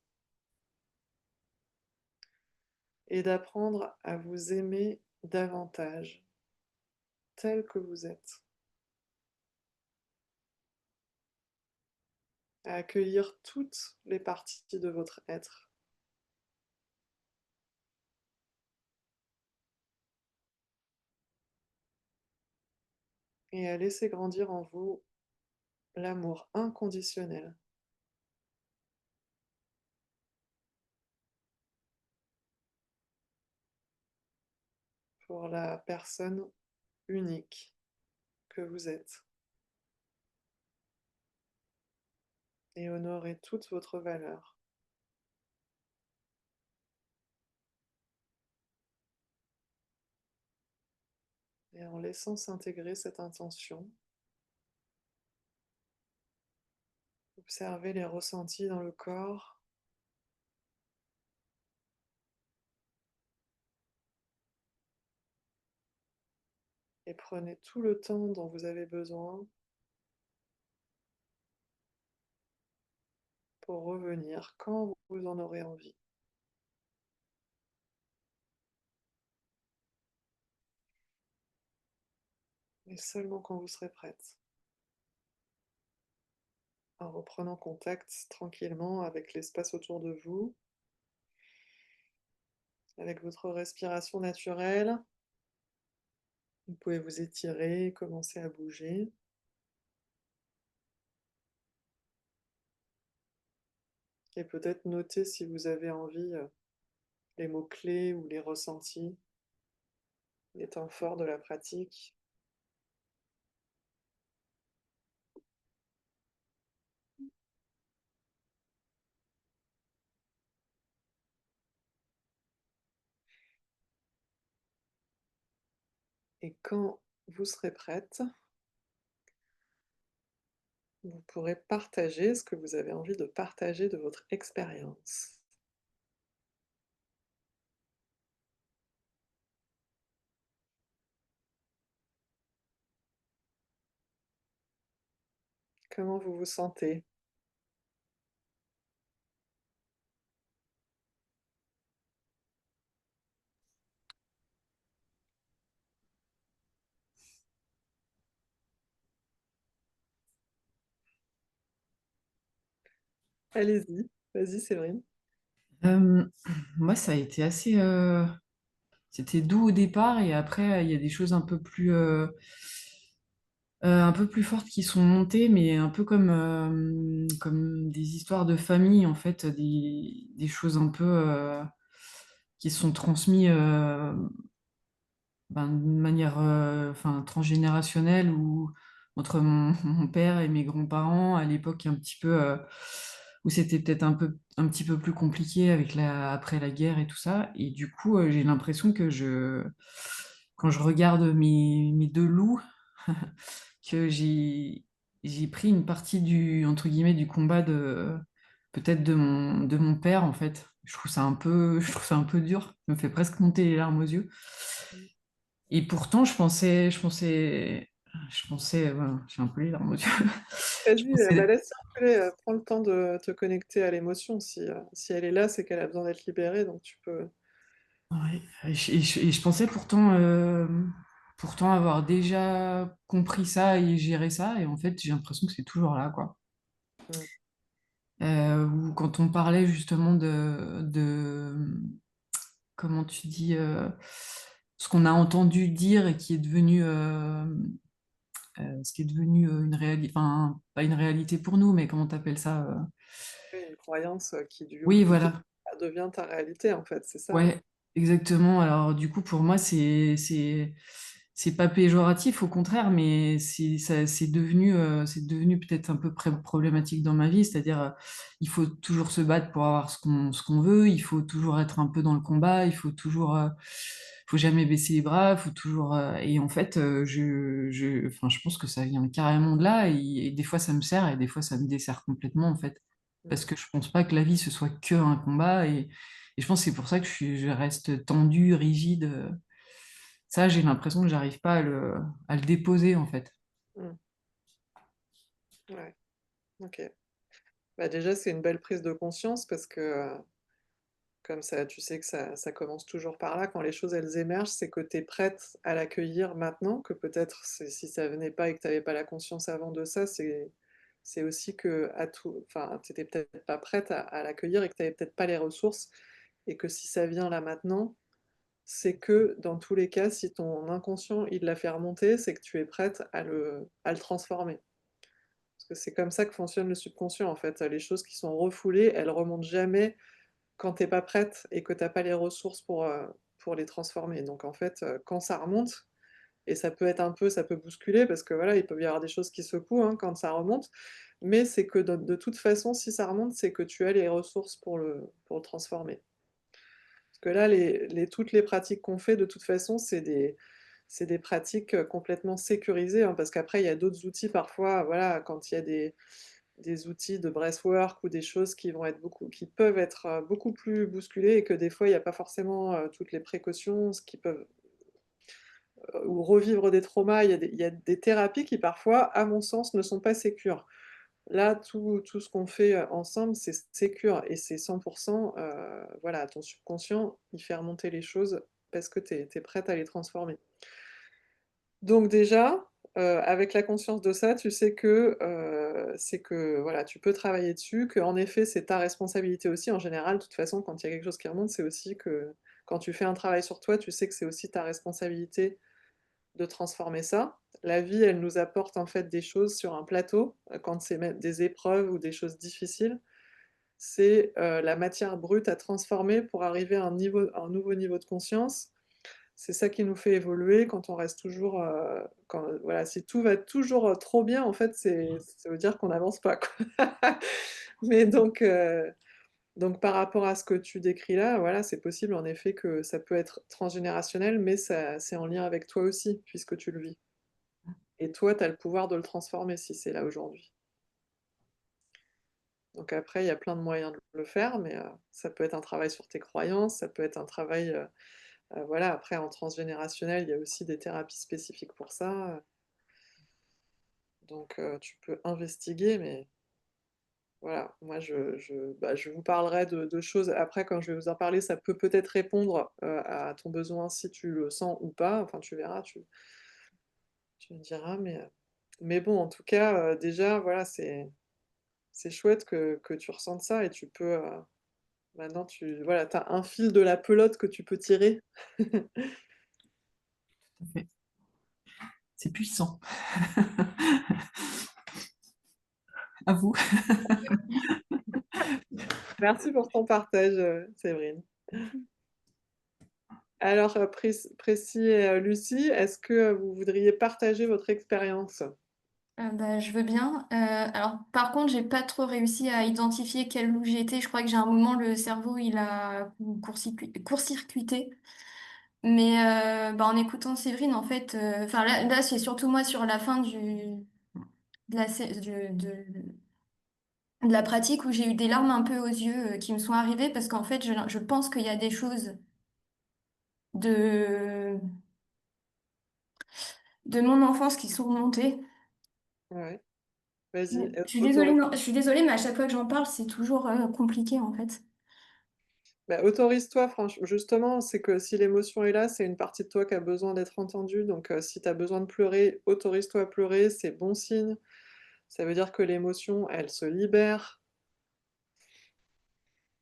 et d'apprendre à vous aimer davantage, tel que vous êtes, à accueillir toutes les parties de votre être, et à laisser grandir en vous l'amour inconditionnel pour la personne unique que vous êtes, et honorer toute votre valeur. Et en laissant s'intégrer cette intention, observez les ressentis dans le corps, et prenez tout le temps dont vous avez besoin pour revenir quand vous en aurez envie, mais seulement quand vous serez prête, en reprenant contact tranquillement avec l'espace autour de vous, avec votre respiration naturelle. Vous pouvez vous étirer, commencer à bouger. Et peut-être noter si vous avez envie les mots-clés ou les ressentis, les temps forts de la pratique. Et quand vous serez prête, vous pourrez partager ce que vous avez envie de partager de votre expérience. Comment vous vous sentez? Allez-y, vas-y Séverine. Euh, Moi, ça a été assez. C'était doux au départ et après, il y a des choses un peu plus fortes qui sont montées, mais un peu comme des histoires de famille, en fait, des choses un peu qui sont transmises d'une manière enfin, transgénérationnelle ou entre mon père et mes grands-parents à l'époque un petit peu où c'était peut-être un petit peu plus compliqué avec après la guerre et tout ça. Et du coup, j'ai l'impression que quand je regarde mes deux loups, que j'ai pris une partie entre guillemets, du combat peut-être de mon père, en fait. Je trouve ça un peu dur. Ça me fait presque monter les larmes aux yeux. Et pourtant, voilà, j'ai un peu les larmes aux yeux. Je Vas-y, bah, pensais, laisse circuler, prends le temps de te connecter à l'émotion. Si elle est là, c'est qu'elle a besoin d'être libérée, donc tu peux. ouais, et je pensais pourtant avoir déjà compris ça et géré ça, et en fait, j'ai l'impression que c'est toujours là, quoi. Mmh. Ou quand on parlait justement comment tu dis, ce qu'on a entendu dire et qui est devenu, ce qui est devenu une réalité, enfin, pas une réalité pour nous, mais comment t'appelles ça? Oui, une croyance, qui Oui, du coup voilà. devient ta réalité, en fait, c'est ça? Ouais, exactement. Alors, du coup, pour moi, c'est pas péjoratif, au contraire, mais c'est devenu peut-être un peu problématique dans ma vie. C'est-à-dire, il faut toujours se battre pour avoir ce qu'on veut. Il faut toujours être un peu dans le combat. Faut jamais baisser les bras. Faut toujours, et en fait, enfin, je pense que ça vient carrément de là. Et des fois, ça me sert et des fois, ça me dessert complètement, en fait. Mmh. Parce que je pense pas que la vie, ce soit que un combat. Et je pense que c'est pour ça que je reste tendue, rigide. Ça, j'ai l'impression que j'arrive pas à le déposer, en fait. Mmh. Ouais, OK. Bah, déjà, c'est une belle prise de conscience parce que, comme ça, tu sais que ça commence toujours par là. Quand les choses, elles émergent, c'est que tu es prête à l'accueillir maintenant, que peut-être si ça venait pas et que tu avais pas la conscience avant de ça, c'est aussi que à tout enfin, tu étais peut-être pas prête à l'accueillir et que tu avais peut-être pas les ressources et que si ça vient là maintenant, c'est que dans tous les cas, si ton inconscient, il l'a fait remonter, c'est que tu es prête à le transformer. Parce que c'est comme ça que fonctionne le subconscient, en fait. Les choses qui sont refoulées, elles remontent jamais quand tu es pas prête et que tu as pas les ressources pour les transformer. Donc en fait, quand ça remonte et ça peut bousculer parce que voilà, il peut y avoir des choses qui secouent, hein, quand ça remonte, mais c'est que de toute façon, si ça remonte, c'est que tu as les ressources pour le transformer. Parce que là, toutes les pratiques qu'on fait, de toute façon, c'est des pratiques, complètement sécurisées, hein, parce qu'après il y a d'autres outils parfois, voilà, quand il y a des outils de breathwork ou des choses qui peuvent être, beaucoup plus bousculées et que des fois il y a pas forcément, toutes les précautions, ce qui peuvent ou revivre des traumas. Il y a des thérapies qui parfois, à mon sens, ne sont pas sécures. Là, tout ce qu'on fait, ensemble, c'est sécure et c'est 100 voilà, ton subconscient, il fait remonter les choses parce que tu es prête à les transformer. Donc déjà, avec la conscience de ça, tu sais que, c'est que, voilà, tu peux travailler dessus, qu'en effet, c'est ta responsabilité aussi. En général, de toute façon, quand il y a quelque chose qui remonte, c'est aussi que quand tu fais un travail sur toi, tu sais que c'est aussi ta responsabilité de transformer ça. La vie, elle nous apporte en fait des choses sur un plateau, quand c'est même des épreuves ou des choses difficiles. C'est, la matière brute à transformer pour arriver à un nouveau niveau de conscience. C'est ça qui nous fait évoluer quand on reste toujours, voilà, si tout va toujours, trop bien, en fait, ça veut dire qu'on n'avance pas, quoi. Mais Donc par rapport à ce que tu décris là, voilà, c'est possible en effet que ça peut être transgénérationnel, mais ça c'est en lien avec toi aussi, puisque tu le vis. Et toi, tu as le pouvoir de le transformer si c'est là aujourd'hui. Donc après, il y a plein de moyens de le faire, mais ça peut être un travail sur tes croyances, ça peut être un travail, voilà, après en transgénérationnel, il y a aussi des thérapies spécifiques pour ça, donc tu peux investiguer, mais voilà, moi je vous parlerai de choses après quand je vais vous en parler, ça peut peut-être répondre, à ton besoin si tu le sens ou pas, enfin tu verras, tu me diras, mais bon, en tout cas, déjà, voilà, c'est chouette que tu ressentes ça et tu peux, maintenant tu voilà, tu as un fil de la pelote que tu peux tirer. Tout à fait. C'est puissant. À vous. Merci pour ton partage, Séverine. Alors, Précy et Lucie, est-ce que vous voudriez partager votre expérience? Bah, je veux bien. Alors, par contre, j'ai pas trop réussi à identifier quel loup j'étais. Je crois que j'ai un moment, le cerveau, il a court-circuité. Mais bah, en écoutant Séverine, en fait, enfin là c'est surtout moi sur la fin de la, sé- de la pratique où j'ai eu des larmes un peu aux yeux qui me sont arrivées parce qu'en fait, je pense qu'il y a des choses de, de mon enfance qui sont remontées. Ouais, vas-y, Je suis désolée, autorise non, je suis désolée, mais à chaque fois que j'en parle, c'est toujours compliqué en fait. bah, autorise-toi franchement. Justement, c'est que si l'émotion est là, c'est une partie de toi qui a besoin d'être entendue, donc si tu as besoin de pleurer, autorise-toi à pleurer, c'est bon signe. Ça veut dire que l'émotion, elle se libère,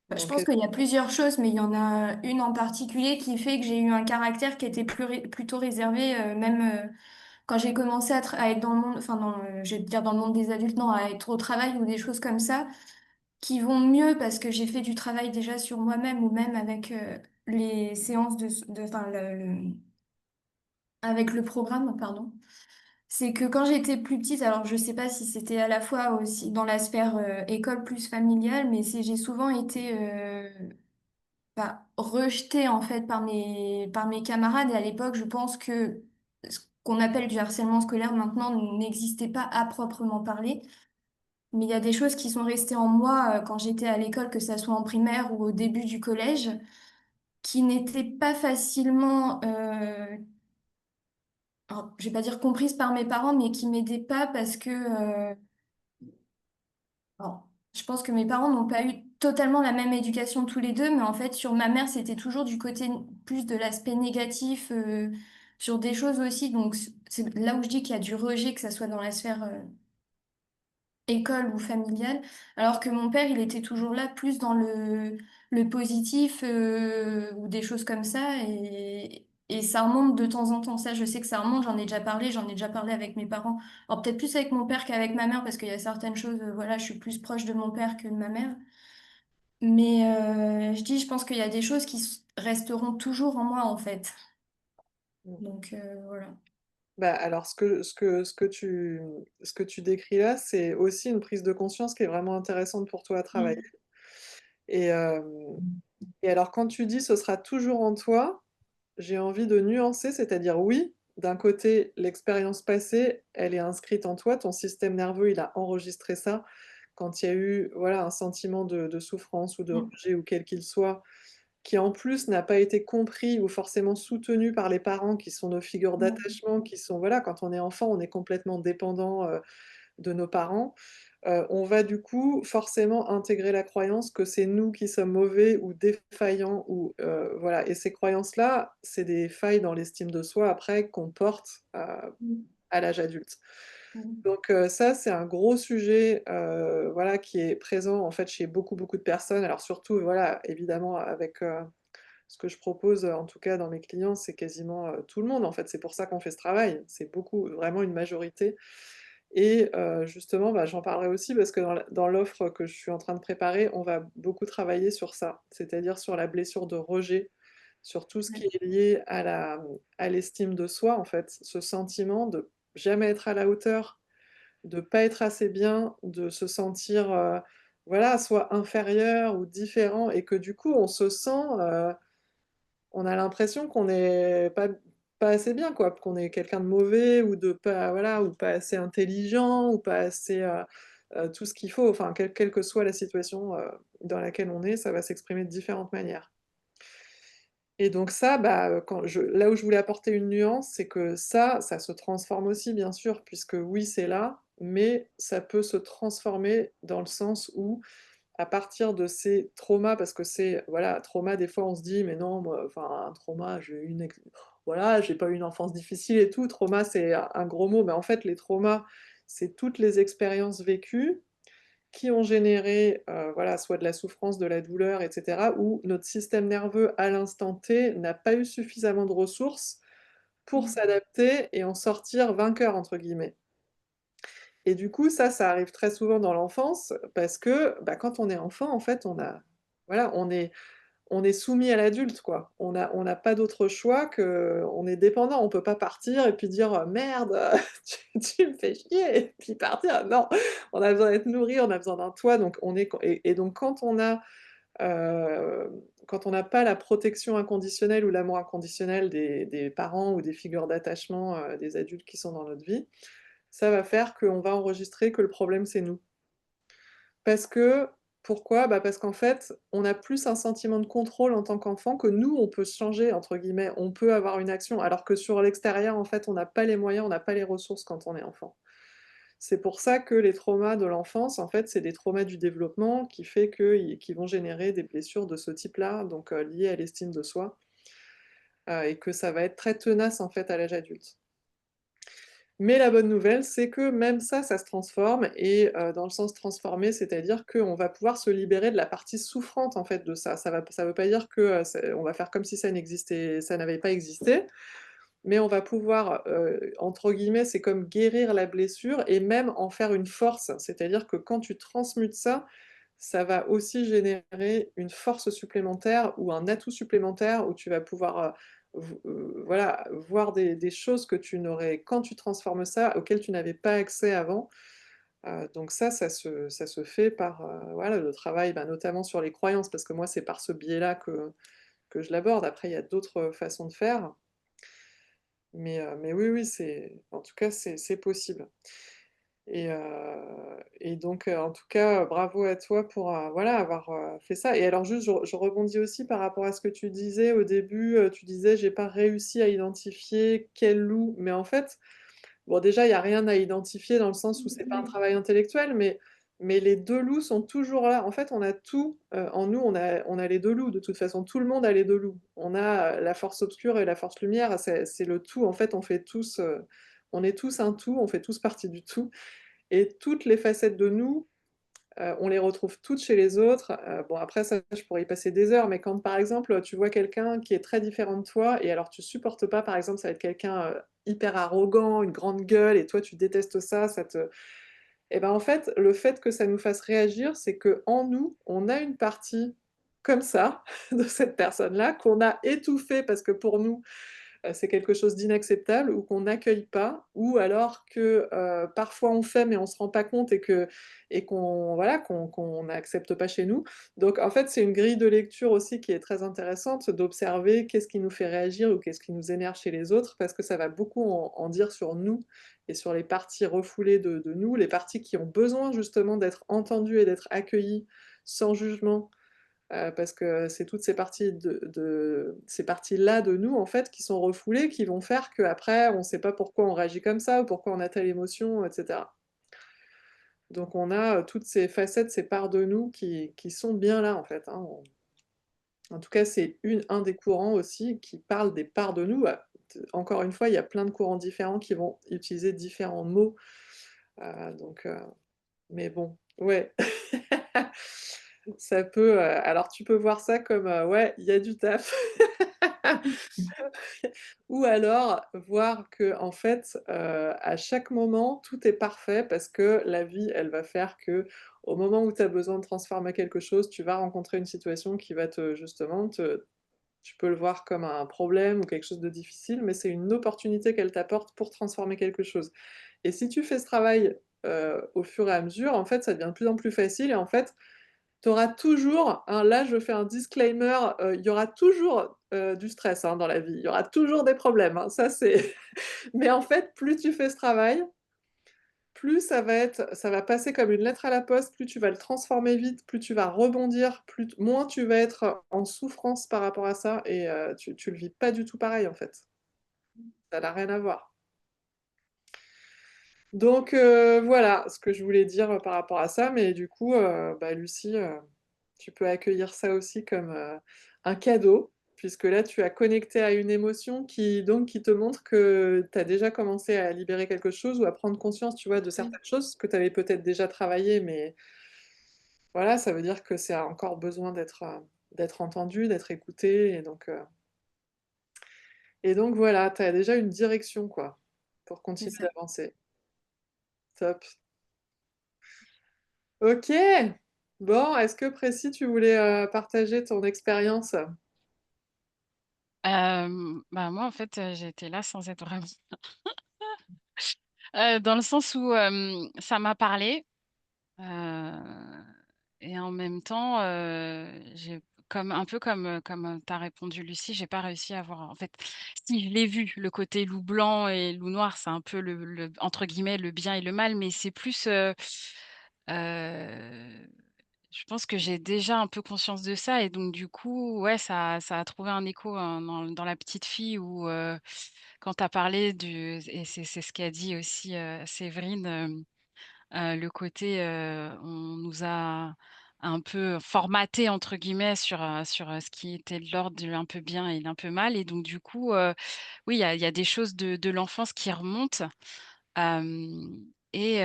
Bah, je donc pense qu'il y a plusieurs choses, mais il y en a une en particulier qui fait que j'ai eu un caractère qui était plutôt réservé, même quand j'ai commencé à être dans le monde, enfin, je vais te dire dans le monde des adultes, non, à être au travail ou des choses comme ça, qui vont mieux parce que j'ai fait du travail déjà sur moi-même ou même avec les séances enfin, avec le programme, pardon. C'est que quand j'étais plus petite, alors je sais pas si c'était à la fois aussi dans la sphère école plus familiale, mais j'ai souvent été rejetée en fait par mes camarades. Et à l'époque, je pense que ce qu'on appelle du harcèlement scolaire maintenant n'existait pas à proprement parler. Mais il y a des choses qui sont restées en moi quand j'étais à l'école, que ça soit en primaire ou au début du collège, qui n'étaient pas facilement, alors, je vais pas dire comprises par mes parents, mais qui m'aidaient pas parce que alors, je pense que mes parents n'ont pas eu totalement la même éducation tous les deux, mais en fait, sur ma mère, c'était toujours du côté plus de l'aspect négatif, sur des choses aussi. Donc, c'est là où je dis qu'il y a du rejet, que ça soit dans la sphère école ou familiale, alors que mon père, il était toujours là, plus dans le positif ou des choses comme ça, et ça remonte de temps en temps. Ça, je sais que ça remonte, j'en ai déjà parlé avec mes parents. Alors peut-être plus avec mon père qu'avec ma mère, parce qu'il y a certaines choses, voilà, je suis plus proche de mon père que de ma mère. Mais je pense qu'il y a des choses qui resteront toujours en moi, en fait. Donc voilà. bah, alors ce que tu décris là, c'est aussi une prise de conscience qui est vraiment intéressante pour toi à travailler Mm. et et alors quand tu dis: «Ce sera toujours en toi», j'ai envie de nuancer, c'est-à-dire oui, d'un côté, l'expérience passée, elle est inscrite en toi, ton système nerveux, il a enregistré ça quand il y a eu, voilà, un sentiment de souffrance ou de Mm. rejet ou quel qu'il soit, qui en plus n'a pas été compris ou forcément soutenu par les parents qui sont nos figures Mm. d'attachement, qui sont voilà, quand on est enfant, on est complètement dépendant, de nos parents. On va du coup forcément intégrer la croyance que c'est nous qui sommes mauvais ou défaillants ou voilà et ces croyances-là, c'est des failles dans l'estime de soi après qu'on porte, Mm. à l'âge adulte. Mm. Donc ça, c'est un gros sujet, voilà, qui est présent, en fait, chez beaucoup, beaucoup de personnes. Alors surtout, voilà, évidemment avec, ce que je propose, en tout cas dans mes clients, c'est quasiment, tout le monde, en fait. C'est pour ça qu'on fait ce travail. C'est beaucoup, vraiment une majorité et justement, bah, j'en parlerai aussi parce que dans l'offre que je suis en train de préparer, on va beaucoup travailler sur ça, c'est-à-dire sur la blessure de rejet, sur tout ce qui Ouais. est lié à l'estime de soi, en fait. Ce sentiment de jamais être à la hauteur, de pas être assez bien, de se sentir, voilà, soit inférieur ou différent et que du coup on se sent, on a l'impression qu'on est pas assez bien quoi, qu'on est quelqu'un de mauvais ou de pas voilà, ou pas assez intelligent ou pas assez, tout ce qu'il faut, enfin quelle que soit la situation, dans laquelle on est, ça va s'exprimer de différentes manières. Et donc ça, bah, quand je là où je voulais apporter une nuance, c'est que ça se transforme aussi bien sûr, puisque oui, c'est là, mais ça peut se transformer dans le sens où, à partir de ces traumas, parce que c'est voilà, trauma, des fois on se dit: «Mais non, moi, enfin un trauma, j'ai eu une ex voilà, j'ai pas eu une enfance difficile et tout». Trauma, c'est un gros mot, mais en fait les traumas, c'est toutes les expériences vécues qui ont généré, voilà, soit de la souffrance, de la douleur et cetera, où notre système nerveux, à l'instant T, n'a pas eu suffisamment de ressources pour Mmh. s'adapter et en sortir «vainqueur» entre guillemets. Et du coup, ça arrive très souvent dans l'enfance parce que, bah, quand on est enfant, en fait, voilà, on est soumis à l'adulte, quoi. On n'a pas d'autre choix que on est dépendant. On peut pas partir et puis dire: «Merde, tu me fais chier» et puis partir. Non, on a besoin d'être nourri, on a besoin d'un toit, donc on est et donc quand on n'a pas la protection inconditionnelle ou l'amour inconditionnel des parents ou des figures d'attachement, des adultes qui sont dans notre vie, ça va faire qu'on va enregistrer que le problème, c'est nous. Parce que pourquoi? Bah, parce qu'en fait, on a plus un sentiment de contrôle en tant qu'enfant que nous, on peut «changer» entre guillemets, on peut avoir une action, alors que sur l'extérieur, en fait, on n'a pas les moyens, on n'a pas les ressources quand on est enfant. C'est pour ça que les traumas de l'enfance, en fait, c'est des traumas du développement qui vont générer des blessures de ce type-là, donc liées à l'estime de soi, et que ça va être très tenace, en fait, à l'âge adulte. Mais la bonne nouvelle, c'est que même ça se transforme et dans le sens transformer, c'est-à-dire qu'on va pouvoir se libérer de la partie souffrante, en fait, de ça. Ça veut pas dire que, on va faire comme si ça n'avait pas existé, mais on va pouvoir, entre guillemets, c'est comme «guérir la blessure» et même en faire une force. C'est-à-dire que quand tu transmutes ça, ça va aussi générer une force supplémentaire ou un atout supplémentaire où tu vas pouvoir, voilà, voir des choses que tu n'aurais quand tu transformes ça, auxquelles tu n'avais pas accès avant. Donc ça se fait par, voilà, le travail, bah, notamment sur les croyances, parce que moi, c'est par ce biais-là que je l'aborde. Après, il y a d'autres façons de faire, mais oui, oui, en tout cas, c'est possible. Et donc, en tout cas, bravo à toi pour, voilà, avoir, fait ça. Et alors juste, je rebondis aussi par rapport à ce que tu disais au début, tu disais: «J'ai pas réussi à identifier quel loup», mais en fait, bon, déjà, il y a rien à identifier dans le sens où c'est pas un Oui. travail intellectuel, mais les 2 loups sont toujours là. En fait, on a tout, en nous, on a les 2 loups. De toute façon, tout le monde a les 2 loups. On a, la force obscure et la force lumière, c'est le tout. En fait, on est tous un tout, on fait tous partie du tout et toutes les facettes de nous, on les retrouve toutes chez les autres. Bon, après ça, je pourrais y passer des heures, mais quand, par exemple, tu vois quelqu'un qui est très différent de toi et alors tu supportes pas, par exemple, ça va être quelqu'un, hyper arrogant, une grande gueule et toi tu détestes ça, ça te et ben, en fait, le fait que ça nous fasse réagir, c'est qu'en nous, on a une partie comme ça, de cette personne-là, qu'on a étouffée parce que pour nous, c'est quelque chose d'inacceptable ou qu'on n'accueille pas ou alors que, parfois on fait mais on se rend pas compte et qu'on voilà, qu'on n'accepte pas chez nous. Donc en fait, c'est une grille de lecture aussi qui est très intéressante d'observer qu'est-ce qui nous fait réagir ou qu'est-ce qui nous énerve chez les autres parce que ça va beaucoup en dire sur nous et sur les parties refoulées de nous, les parties qui ont besoin justement d'être entendues et d'être accueillies sans jugement. Parce que c'est toutes ces parties de ces parties-là de nous, en fait, qui sont refoulées, qui vont faire qu'après, on ne sait pas pourquoi on réagit comme ça ou pourquoi on a telle émotion, et cetera. Donc on a, toutes ces facettes, ces parts de nous qui sont bien là, en fait, hein. En tout cas, c'est un des courants aussi qui parle des parts de nous. Encore une fois, il y a plein de courants différents qui vont utiliser différents mots, donc mais bon, ouais. Ça peut, alors tu peux voir ça comme, ouais, il y a du taf. Ou alors voir que en fait, à chaque moment, tout est parfait parce que la vie, elle va faire que au moment où tu as besoin de transformer quelque chose, tu vas rencontrer une situation qui va te justement te tu peux le voir comme un problème ou quelque chose de difficile, mais c'est une opportunité qu'elle t'apporte pour transformer quelque chose. Et si tu fais ce travail, au fur et à mesure, en fait, ça devient de plus en plus facile et en fait, tu auras toujours, hein, là je fais un disclaimer, il y aura toujours, du stress, hein, dans la vie. Il y aura toujours des problèmes, hein, ça c'est mais en fait, plus tu fais ce travail, plus ça va passer comme une lettre à la poste, plus tu vas le transformer vite, plus tu vas rebondir, moins tu vas être en souffrance par rapport à ça et tu le vis pas du tout pareil, en fait. Ça n'a rien à voir. Donc voilà ce que je voulais dire, par rapport à ça, mais du coup, bah, Lucie, tu peux accueillir ça aussi comme, un cadeau, puisque là, tu as connecté à une émotion qui te montre que tu as déjà commencé à libérer quelque chose ou à prendre conscience, tu vois, de Oui, certaines choses que tu avais peut-être déjà travaillées, mais voilà, ça veut dire que ça a encore besoin d'être entendu, d'être écouté et donc voilà, tu as déjà une direction, quoi, pour c'est continuer ça. d'avancer. Top. OK! Bon, est-ce que Précis, tu voulais, partager ton expérience? Bah, moi, en fait, j'ai été là sans être vraiment dans le sens où, ça m'a parlé, heu et en même temps, j'ai comme un peu comme tu as répondu Lucie, j'ai pas réussi à voir en fait, si je l'ai vu, le côté loup blanc et loup noir, c'est un peu le entre guillemets «le bien et le mal», mais c'est plus, heu, je pense que j'ai déjà un peu conscience de ça et donc du coup, ouais, ça a trouvé un écho, dans la petite fille où, quand tu as parlé du et c'est ce qu'a dit aussi, Séverine, le côté, on nous a un peu «formaté» entre guillemets sur ce qui était de l'ordre de un peu bien et d'un peu mal et donc du coup, oui, il y a des choses de l'enfance qui remontent, et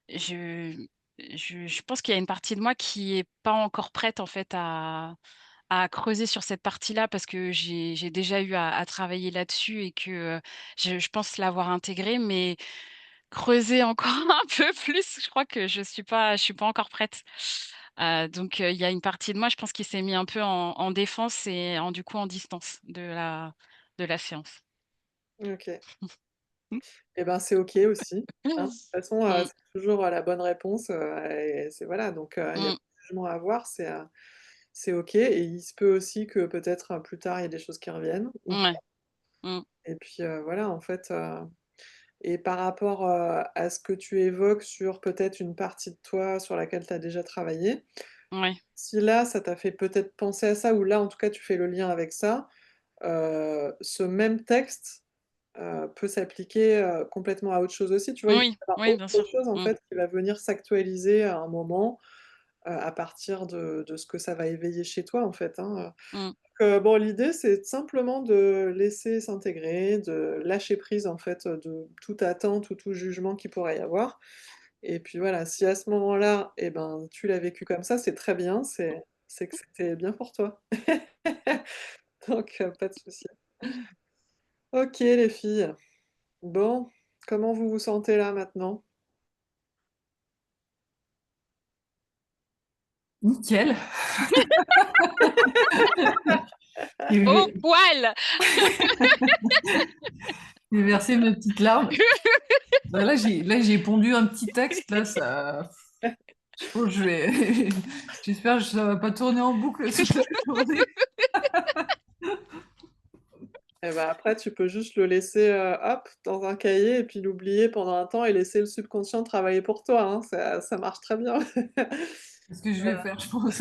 je je pense qu'il y a une partie de moi qui est pas encore prête en fait à creuser sur cette partie-là parce que j'ai déjà eu à travailler là-dessus et que, je pense l'avoir intégré mais creuser encore un peu plus, je crois que je suis pas encore prête. Donc il y a une partie de moi, je pense, qui s'est mis un peu en défense et du coup en distance de la séance. OK. Et ben, c'est OK aussi, hein. De toute façon, Mmh, c'est toujours, la bonne réponse, et c'est voilà, donc il y a pas mmh, de jugement à avoir, c'est OK et il se peut aussi que peut-être, plus tard, il y ait des choses qui reviennent ou ouais, mmh, et puis, voilà, en fait, et par rapport, à ce que tu évoques sur peut-être une partie de toi sur laquelle tu as déjà travaillé, ouais, si là, ça t'a fait peut-être penser à ça ou là, en tout cas, tu fais le lien avec ça, ce même texte, peut s'appliquer, complètement à autre chose aussi. Tu vois? Il peut oui, y avoir oui, bien autre sûr. chose, en Mmh, fait, qui va venir s'actualiser à un moment, à partir de ce que ça va éveiller chez toi, en fait, hein, mmh, bon, l'idée, c'est simplement de laisser s'intégrer, de lâcher prise, en fait, de toute attente ou tout jugement qu'il pourrait y avoir et puis voilà, si à ce moment-là, et ben, tu l'as vécu comme ça, c'est très bien, c'est que c'était bien pour toi. Donc pas de souci. OK les filles. Bon, comment vous vous sentez là maintenant? Nickel. au J'ai poil! j'ai versé mes petites larmes. Bah, là, j'ai pondu un petit texte. Là, ça, je pense que je vais. J'espère que ça va pas tourner en boucle toute la journée. Et bah, après tu peux juste le laisser, hop, dans un cahier et puis l'oublier pendant un temps et laisser le subconscient travailler pour toi, hein, ça marche très bien. C'est ce que je vais faire, je pense.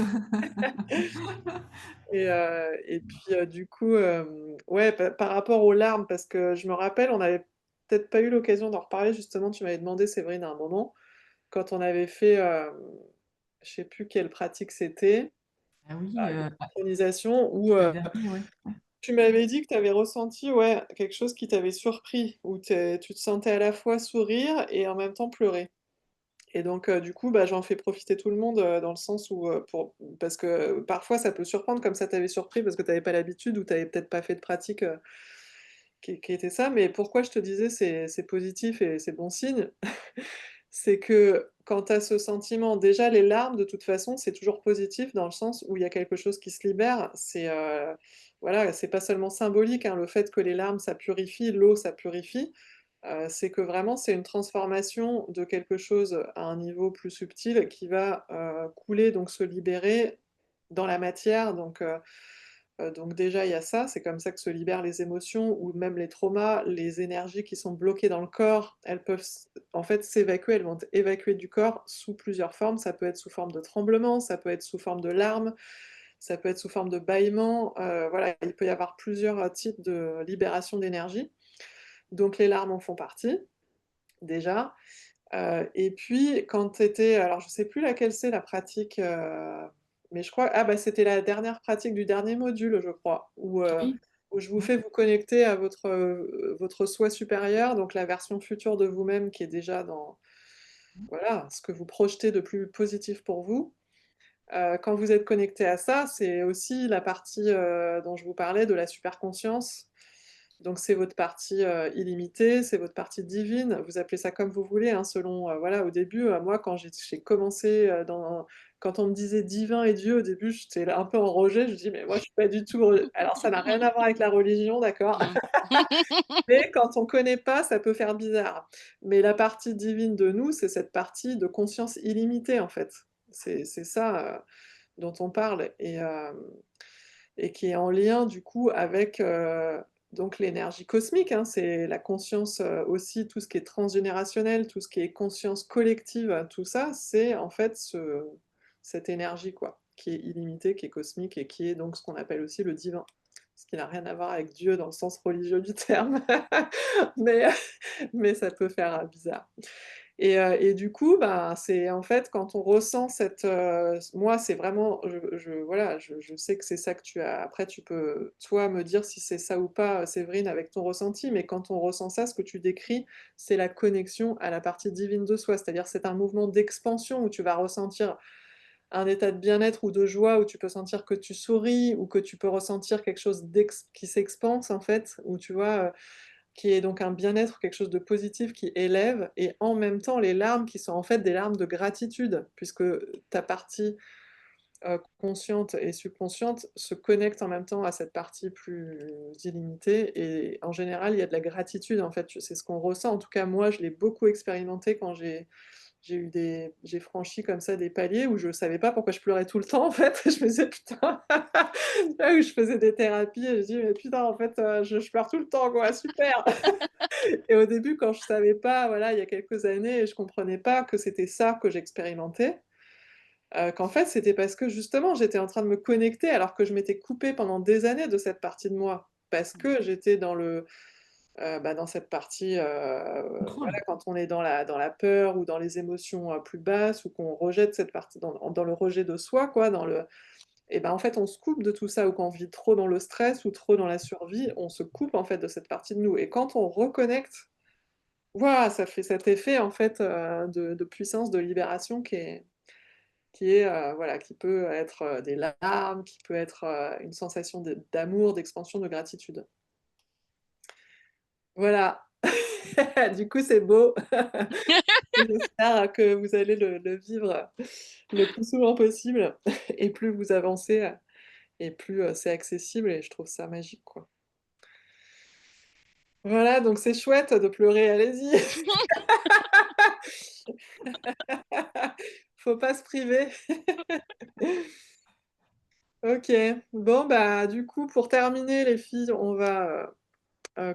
Et puis, du coup, ouais, par rapport aux larmes, parce que je me rappelle, on avait peut-être pas eu l'occasion d'en reparler justement, tu m'avais demandé Séverine à un moment, quand on avait fait, je sais plus quelle pratique c'était, Ah oui, synchronisation où, le dernier, ouais. tu m'avais dit que tu avais ressenti, ouais, quelque chose qui t'avait surpris, où tu te sentais à la fois sourire et en même temps pleurer. Et donc du coup, bah, j'en fais profiter tout le monde, dans le sens où, parce que parfois ça peut surprendre comme ça t'avait surpris parce que tu avais pas l'habitude ou tu avais peut-être pas fait de pratique, qui était ça. Mais pourquoi je te disais c'est positif et c'est bon signe? C'est que quand tu as ce sentiment déjà les larmes de toute façon, c'est toujours positif dans le sens où il y a quelque chose qui se libère. Voilà, c'est pas seulement symbolique, hein, le fait que les larmes ça purifie, l'eau ça purifie. C'est que vraiment c'est une transformation de quelque chose à un niveau plus subtil qui va, couler, donc se libérer dans la matière. Donc déjà il y a ça, c'est comme ça que se libèrent les émotions ou même les traumas, les énergies qui sont bloquées dans le corps, elles peuvent en fait s'évacuer, elles vont être évacuées du corps sous plusieurs formes. Ça peut être sous forme de tremblements, ça peut être sous forme de larmes, ça peut être sous forme de bâillements, voilà, il peut y avoir plusieurs, types de libération d'énergie. Donc les larmes en font partie, déjà. Et puis quand tu étais, alors je sais plus laquelle c'est la pratique, mais je crois, ah bah, c'était la dernière pratique du dernier module, je crois, Oui. où je vous fais vous connecter à votre soi supérieur, donc la version future de vous-même qui est déjà dans, voilà, ce que vous projetez de plus positif pour vous. Quand vous êtes connecté à ça, c'est aussi la partie, dont je vous parlais de la superconscience. Donc c'est votre partie, illimitée, c'est votre partie divine, vous appelez ça comme vous voulez, hein, selon, voilà, au début, moi quand j'ai commencé, quand on me disait divin et Dieu, au début, j'étais là un peu en rejet, je dis: «Mais moi je suis pas du tout re», alors ça n'a rien à voir avec la religion, d'accord? Mmh. Mais quand on connaît pas, ça peut faire bizarre. Mais la partie divine de nous, c'est cette partie de conscience illimitée, en fait. C'est ça, dont on parle et qui est en lien du coup avec, donc l'énergie cosmique, hein. C'est la conscience, aussi, tout ce qui est transgénérationnel, tout ce qui est conscience collective, tout ça, c'est en fait cette énergie quoi, qui est illimitée, qui est cosmique et qui est donc ce qu'on appelle aussi le divin. Ce qui n'a rien à voir avec Dieu dans le sens religieux du terme, mais mais ça peut faire, bizarre. Et du coup, bah, c'est en fait quand on ressent cette, moi c'est vraiment je voilà, je sais que c'est ça que tu as, après tu peux toi me dire si c'est ça ou pas, Séverine, avec ton ressenti, mais quand on ressent ça, ce que tu décris, c'est la connexion à la partie divine de soi. C'est-à-dire c'est un mouvement d'expansion où tu vas ressentir un état de bien-être ou de joie, où tu peux sentir que tu souris ou que tu peux ressentir quelque chose qui s'expanse en fait, où tu vois, qui est donc un bien-être, quelque chose de positif qui élève, et en même temps les larmes qui sont en fait des larmes de gratitude, puisque ta partie, consciente et subconsciente se connectent en même temps à cette partie plus illimitée, et en général, il y a de la gratitude en fait, c'est ce qu'on ressent. En tout cas moi, je l'ai beaucoup expérimenté quand j'ai franchi comme ça des paliers où je savais pas pourquoi je pleurais tout le temps en fait. Je me disais: «Putain», là où je faisais des thérapies et je dis: «Mais putain en fait, je pleure tout le temps quoi, super!» Et au début quand je savais pas, voilà, il y a quelques années, je comprenais pas que c'était ça que j'expérimentais, qu'en fait c'était parce que justement j'étais en train de me connecter alors que je m'étais coupée pendant des années de cette partie de moi. Parce que j'étais dans bah, dans cette partie, Contrôle. voilà, quand on est dans la peur ou dans les émotions, plus basses, ou qu'on rejette cette partie dans le rejet de soi quoi, et ben, en fait, on se coupe de tout ça, ou quand on vit trop dans le stress ou trop dans la survie, on se coupe, en fait, de cette partie de nous, et quand on reconnecte, waouh, ça fait cet effet, en fait, de puissance, de libération voilà, qui peut être, des larmes, qui peut être, une sensation d'amour, d'expansion, de gratitude. Voilà. Du coup, c'est beau. J'espère que vous allez le vivre le plus souvent possible et plus vous avancez, et plus, c'est accessible, et je trouve ça magique, quoi. Voilà, donc c'est chouette de pleurer, allez-y. Faut pas se priver. OK. Bon, bah, du coup, pour terminer les filles, on va,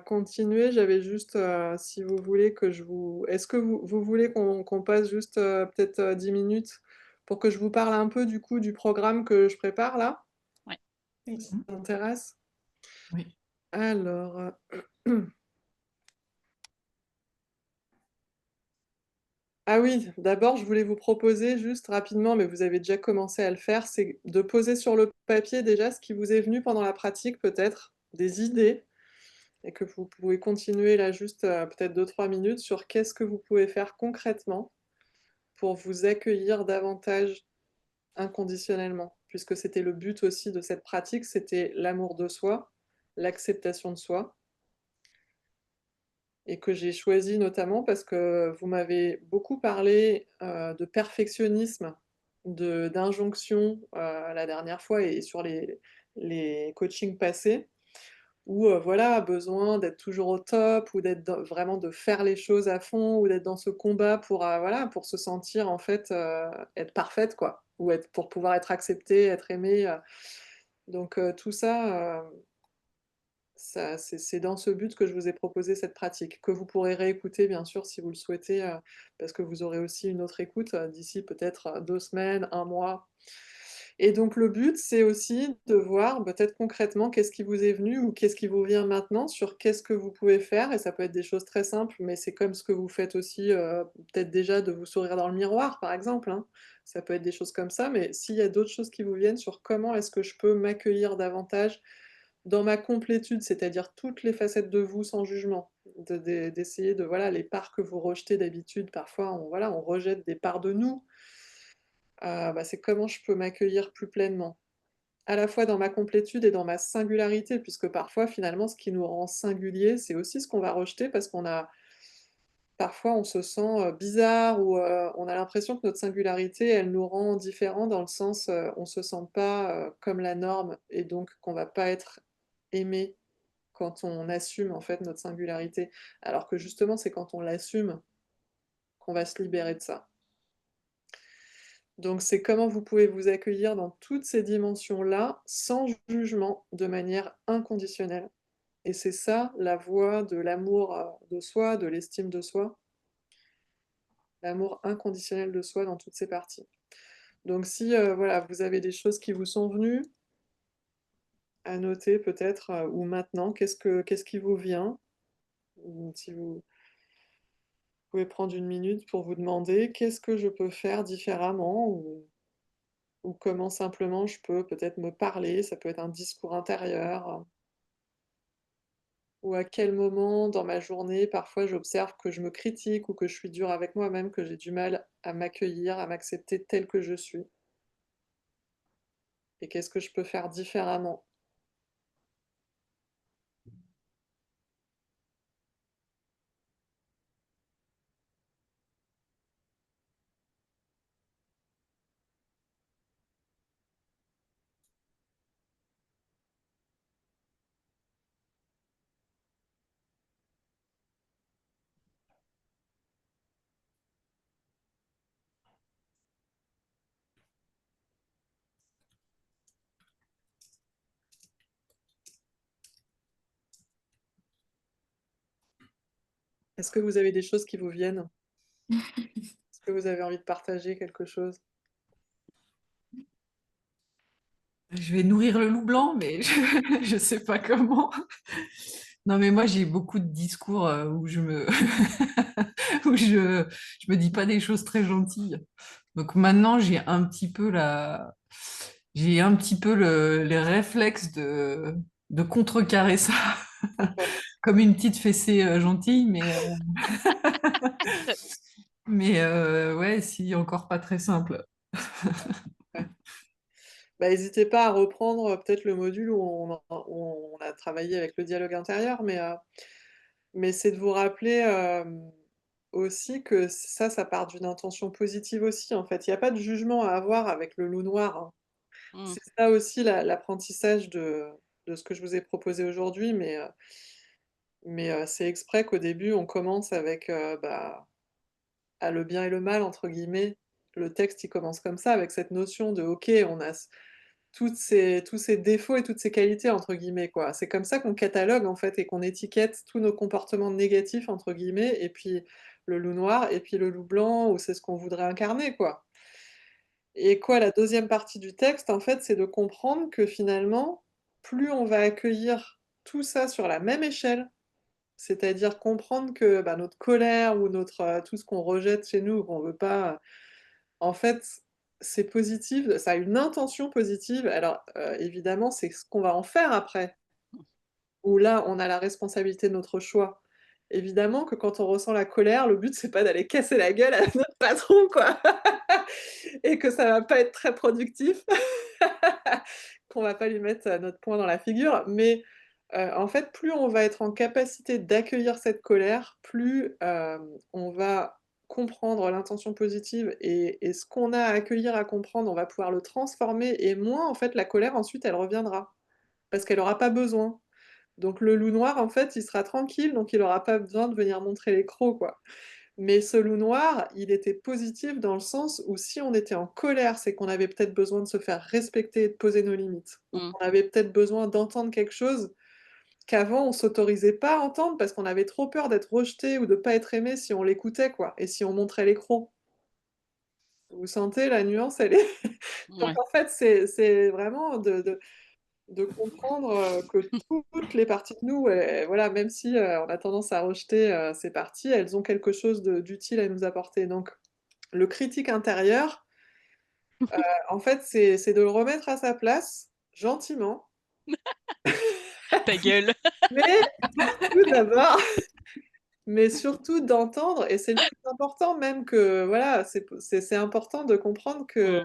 continuer. J'avais juste, si vous voulez que je vous est-ce que vous voulez qu'on passe juste, peut-être, 10 minutes pour que je vous parle un peu du coup du programme que je prépare là? Ouais. Si ça Mmh. vous intéresse? Oui. Alors, ah oui, d'abord je voulais vous proposer juste rapidement, mais vous avez déjà commencé à le faire, c'est de poser sur le papier déjà ce qui vous est venu pendant la pratique peut-être, des idées, et que vous pouvez continuer là juste, peut-être 2-3 minutes sur qu'est-ce que vous pouvez faire concrètement pour vous accueillir davantage inconditionnellement. Puisque c'était le but aussi de cette pratique, c'était l'amour de soi, l'acceptation de soi, et que j'ai choisi notamment parce que vous m'avez beaucoup parlé, de perfectionnisme, d'injonction, la dernière fois et sur les coachings passés, ou voilà, besoin d'être toujours au top ou d'être vraiment de faire les choses à fond ou d'être dans ce combat pour, voilà, pour se sentir en fait, être parfaite quoi, ou être pour pouvoir être acceptée, être aimée, donc tout ça, ça c'est dans ce but que je vous ai proposé cette pratique, que vous pourrez réécouter bien sûr si vous le souhaitez, parce que vous aurez aussi une autre écoute, d'ici peut-être, 2 semaines, 1 mois. Et donc le but, c'est aussi de voir peut-être concrètement qu'est-ce qui vous est venu ou qu'est-ce qui vous vient maintenant sur qu'est-ce que vous pouvez faire et ça peut être des choses très simples, mais c'est comme ce que vous faites aussi, peut-être déjà de vous sourire dans le miroir par exemple, hein. Ça peut être des choses comme ça, mais s'il y a d'autres choses qui vous viennent sur comment est-ce que je peux m'accueillir davantage dans ma complétude, c'est-à-dire toutes les facettes de vous sans jugement, d'essayer de voilà, les parts que vous rejetez d'habitude, parfois on voilà, on rejette des parts de nous, bah, c'est comment je peux m'accueillir plus pleinement? À la fois dans ma complétude et dans ma singularité, puisque parfois finalement ce qui nous rend singuliers, c'est aussi ce qu'on va rejeter parce qu'on a parfois on se sent, bizarre ou, on a l'impression que notre singularité, elle nous rend différents dans le sens, on se sent pas, comme la norme et donc qu'on va pas être aimé quand on assume en fait notre singularité. Alors que justement, c'est quand on l'assume qu'on va se libérer de ça. Donc c'est comment vous pouvez vous accueillir dans toutes ces dimensions-là, sans jugement, de manière inconditionnelle. Et c'est ça la voie de l'amour, de soi, de l'estime de soi, l'amour inconditionnel de soi dans toutes ses parties. Donc si, voilà, vous avez des choses qui vous sont venues, à noter peut-être, ou maintenant, qu'est-ce qui vous vient? Ou si vous pouvez prendre une minute pour vous demander: «Qu'est-ce que je peux faire différemment?» ou comment simplement je peux peut-être me parler, ça peut être un discours intérieur, ou à quel moment dans ma journée, parfois j'observe que je me critique ou que je suis dure avec moi-même, que j'ai du mal à m'accueillir, à m'accepter telle que je suis et qu'est-ce que je peux faire différemment? Est-ce que vous avez des choses qui vous viennent? Est-ce que vous avez envie de partager quelque chose? Je vais nourrir le loup blanc, mais je sais pas comment. Non, mais moi, j'ai beaucoup de discours où où je me dis pas des choses très gentilles. Donc maintenant, j'ai un petit peu les réflexes de contrecarrer ça, D'accord, comme une petite fessée gentille, mais ouais, si, encore pas très simple. ouais. Bah, hésitez pas à reprendre, peut-être le module où on a travaillé avec le dialogue intérieur, mais c'est de vous rappeler, aussi que ça part d'une intention positive aussi, en fait. Il y a pas de jugement à avoir avec le loup noir, hein. Mmh. C'est ça aussi l'apprentissage de ce que je vous ai proposé aujourd'hui, c'est exprès qu'au début on commence avec, bah, «le bien et le mal» entre guillemets. Le texte, il commence comme ça, avec cette notion de OK, on a tous ces «défauts» et toutes ces «qualités» entre guillemets, quoi. C'est comme ça qu'on catalogue, en fait, et qu'on étiquette tous nos comportements «négatifs» entre guillemets, et puis le loup noir et puis le loup blanc, où c'est ce qu'on voudrait incarner, quoi. Et quoi, la deuxième partie du texte, en fait, c'est de comprendre que finalement, plus on va accueillir tout ça sur la même échelle, c'est-à-dire comprendre que, bah, notre colère ou tout ce qu'on rejette chez nous, qu'on veut pas, en fait, c'est positif, ça a une intention positive. Alors, évidemment, c'est ce qu'on va en faire après, où là, on a la responsabilité de notre choix. Évidemment que quand on ressent la colère, le but, c'est pas d'aller casser la gueule à notre patron, quoi, et que ça va pas être très productif, qu'on va pas lui mettre, notre poing dans la figure. Mais, en fait, plus on va être en capacité d'accueillir cette colère, plus, on va comprendre l'intention positive et ce qu'on a à accueillir, à comprendre, on va pouvoir le transformer et moins, en fait, la colère ensuite, elle reviendra. Parce qu'elle aura pas besoin. Donc le loup noir, en fait, il sera tranquille, donc il aura pas besoin de venir montrer les crocs, quoi. Mais ce loup noir, il était positif dans le sens où si on était en colère, c'est qu'on avait peut-être besoin de se faire respecter et de poser nos limites. Ou Mmh. qu'on avait peut-être besoin d'entendre quelque chose qu'avant on s'autorisait pas à entendre parce qu'on avait trop peur d'être rejeté ou de pas être aimé si on l'écoutait, quoi, et si on montrait les crocs. Vous sentez la nuance, elle est donc Ouais. en fait, c'est vraiment de comprendre, que toutes les parties de nous, voilà, même si, on a tendance à rejeter, ces parties, elles ont quelque chose d'utile à nous apporter. Donc le critique intérieur, en fait, c'est de le remettre à sa place, gentiment, Ta gueule. mais surtout d'abord mais surtout d'entendre et c'est le plus important même que voilà, c'est important de comprendre que,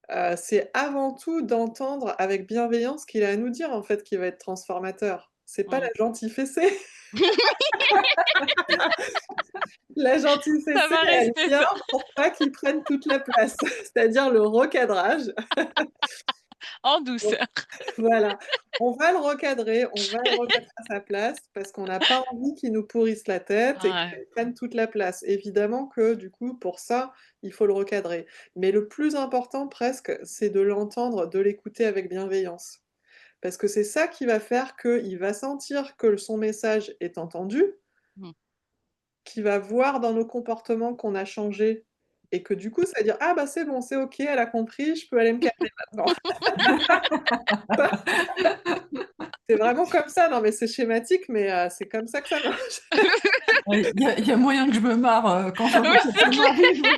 Mmh. c'est avant tout d'entendre avec bienveillance ce qu'il a à nous dire, en fait, qui va être transformateur. C'est pas la Mmh. gentille fessée. La gentille Ça fessée, va elle rester vient ça. pour pas qu'il prenne toute la place, c'est-à-dire le recadrage. En Donc douceur. voilà, on va le recadrer, on va le remettre à sa place parce qu'on n'a pas envie qu'il nous pourrisse la tête et Ouais. qu'il prenne toute la place. Évidemment que du coup, pour ça, il faut le recadrer. Mais le plus important presque, c'est de l'entendre, de l'écouter avec bienveillance. Parce que c'est ça qui va faire qu'il va sentir que son message est entendu, Mmh. qu'il va voir dans nos comportements qu'on a changé et que du coup, ça va dire: «Ah bah, c'est bon, c'est OK, elle a compris, je peux aller me calmer maintenant». C'est vraiment comme ça, non mais c'est schématique, mais c'est comme ça que ça marche. Ouais, il y a moyen que je me marre quand Oui, j'entends cette c'est clair. scénario.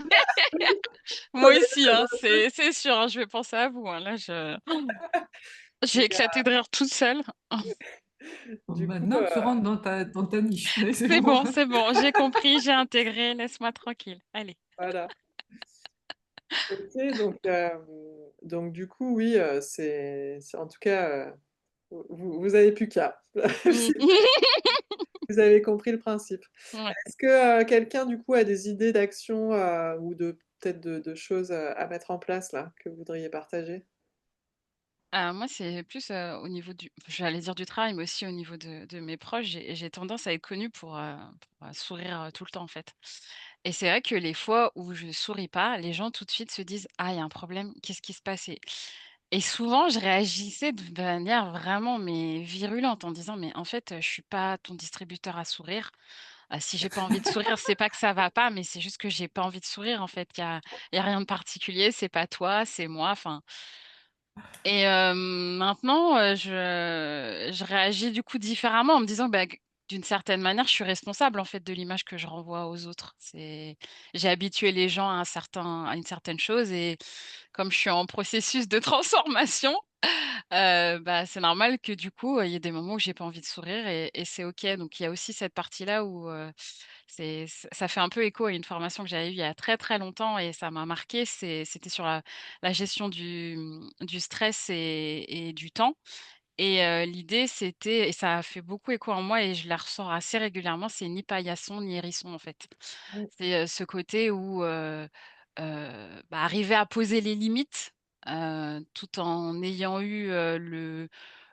Moi aussi, hein, c'est sûr, hein, je vais penser à vous, hein. Là, j'ai Mais éclaté de rire toute seule. Bon, du coup, maintenant, tu rentres dans ta niche. C'est bon. C'est bon, j'ai compris, j'ai intégré, laisse-moi tranquille. Allez. voilà. OK, donc du coup, oui, c'est en tout cas, vous avez plus qu'à. Mmh. Vous avez compris le principe. Ouais. Est-ce que, quelqu'un du coup a des idées d'actions, ou de peut-être de choses, à mettre en place là, que vous voudriez partager? Moi, c'est plus, au niveau du j'allais dire du travail, mais aussi au niveau de mes proches, j'ai tendance à être connue pour sourire, tout le temps, en fait. Et c'est vrai que les fois où je souris pas, les gens tout de suite se disent: «Ah, il y a un problème, qu'est-ce qui se passe?» Et souvent, je réagissais de manière vraiment, mais virulente en disant: «Mais en fait, je suis pas ton distributeur à sourire. Si j'ai pas envie de sourire, c'est pas que ça va pas, mais c'est juste que j'ai pas envie de sourire, en fait. Il y a rien de particulier, c'est pas toi, c'est moi». Enfin, et maintenant, je réagis du coup différemment en me disant: «Bah, q d'une certaine manière, je suis responsable en fait de l'image que je renvoie aux autres». J'ai habitué les gens à une certaine chose et comme je suis en processus de transformation, bah, c'est normal que du coup, il y ait des moments où j'ai pas envie de sourire et c'est OK. Donc il y a aussi cette partie-là où, ça fait un peu écho à une formation que j'avais eue il y a très, très longtemps et ça m'a marquée. C'était sur la gestion du stress et du temps et l'idée c'était et ça a fait beaucoup écho en moi et je la ressens assez régulièrement, c'est ni paillasson ni hérisson, en fait. Mmh, C'est, ce côté où, bah, arriver à poser les limites, tout en ayant eu,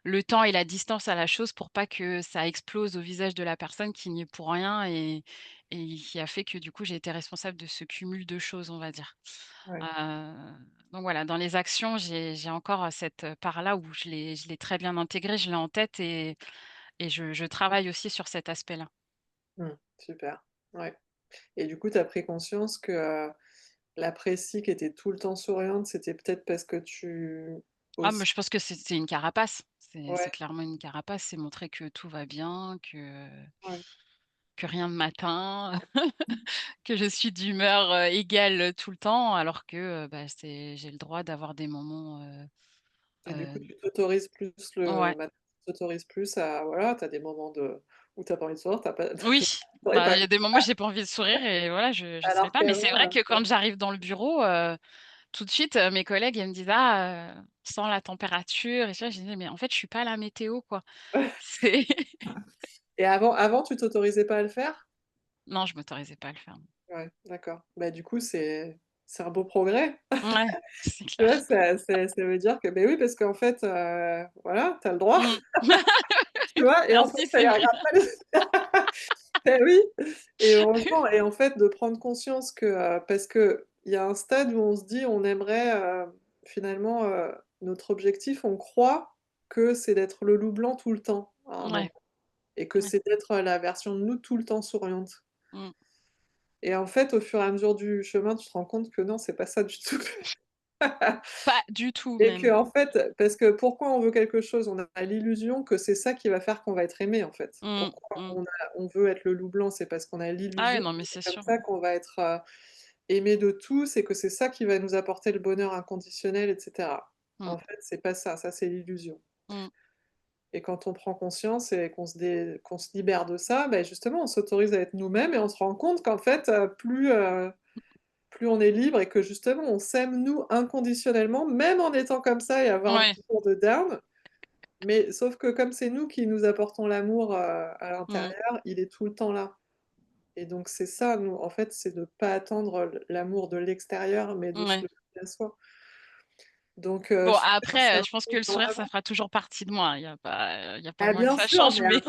le temps et la distance à la chose pour pas que ça explose au visage de la personne qui n'y est pour rien et qui a fait que du coup j'ai été responsable de ce cumul de choses, on va dire. ouais. Heu, donc voilà, dans les actions, j'ai encore, cette, part-là où je l'ai très bien intégrée, je l'ai en tête et je travaille aussi sur cet aspect-là. Mmh, super. Ouais et du coup, tu as pris conscience que, la Précy qui était tout le temps souriante, c'était peut-être parce que tu Ah mais aussi je pense que c'est une carapace. C'est ouais, clairement une carapace, c'est montrer que tout va bien, ouais, que rien ne m'atteint, que je suis d'humeur, égale, tout le temps alors que, bah, j'ai le droit d'avoir des moments, et du coup, heu tu t'autorises plus ouais. maintenant tu t'autorises plus à voilà, tu as des moments où tu as pas envie de sourire, tu as pas tu Oui, aurais bah, pas il y a des moments où j'ai pas envie de sourire et voilà, je souris alors pas. Mais c'est qu'avant, vrai que quand j'arrive dans le bureau, tout de suite, mes collègues, elles me disent: «Ah, sens la température» et ça, je dis: «Mais en fait, je suis pas la météo, quoi». C'est et avant, tu t'autorisais pas à le faire? non, je m'autorisais pas à le faire. Ouais, d'accord. Bah, du coup, c'est un beau progrès. Ouais, c'est Tu vois? clair. Ça veut dire que beh, oui, parce qu'en fait, voilà, tu as le droit. Mmh. Tu vois? Et en fait, Merci, ça c'est les vrai. regarde pas les oui et heureusement et en fait, de prendre conscience que, parce qu'il y a un stade où on se dit: «On aimerait, finalement, notre objectif, on croit que c'est d'être le loup blanc tout le temps, à un Ouais, moment et que ouais. c'est d'être, la version de nous tout le temps souriante» Mmh. et en fait, au fur et à mesure du chemin, tu te rends compte que non, c'est pas ça du tout. Pas du tout Et même. qu'en fait parce que pourquoi on veut quelque chose? On a l'illusion que c'est ça qui va faire qu'on va être aimé, en fait. Mmh, Pourquoi mmh. on veut être le loup blanc? C'est parce qu'on a Ah ouais, l'illusion non, mais que c'est c'est comme sûr. ça qu'on va être, aimé de tous et que c'est ça qui va nous apporter le bonheur inconditionnel et cetera. Mmh, En fait, c'est pas ça, ça c'est l'illusion mmh. et quand on prend conscience et qu'on se libère de ça, beh, justement, on s'autorise à être nous-mêmes et on se rend compte qu'en fait, plus on est libre et que justement on s'aime nous inconditionnellement, même en étant comme ça et avoir Ouais. des jours de down. Mais sauf que comme c'est nous qui nous apportons l'amour, à Mmh. l'intérieur, il est tout le temps là et donc c'est ça, nous, en fait, c'est de pas attendre l'amour de l'extérieur, mais de se Ouais. le donner à soi. Donc Bon super, c'est après, un je pense peu que le sourire, ça vraiment fera toujours partie de moi. Il y a pas ah moyen que bien ça sûr, change, mais mais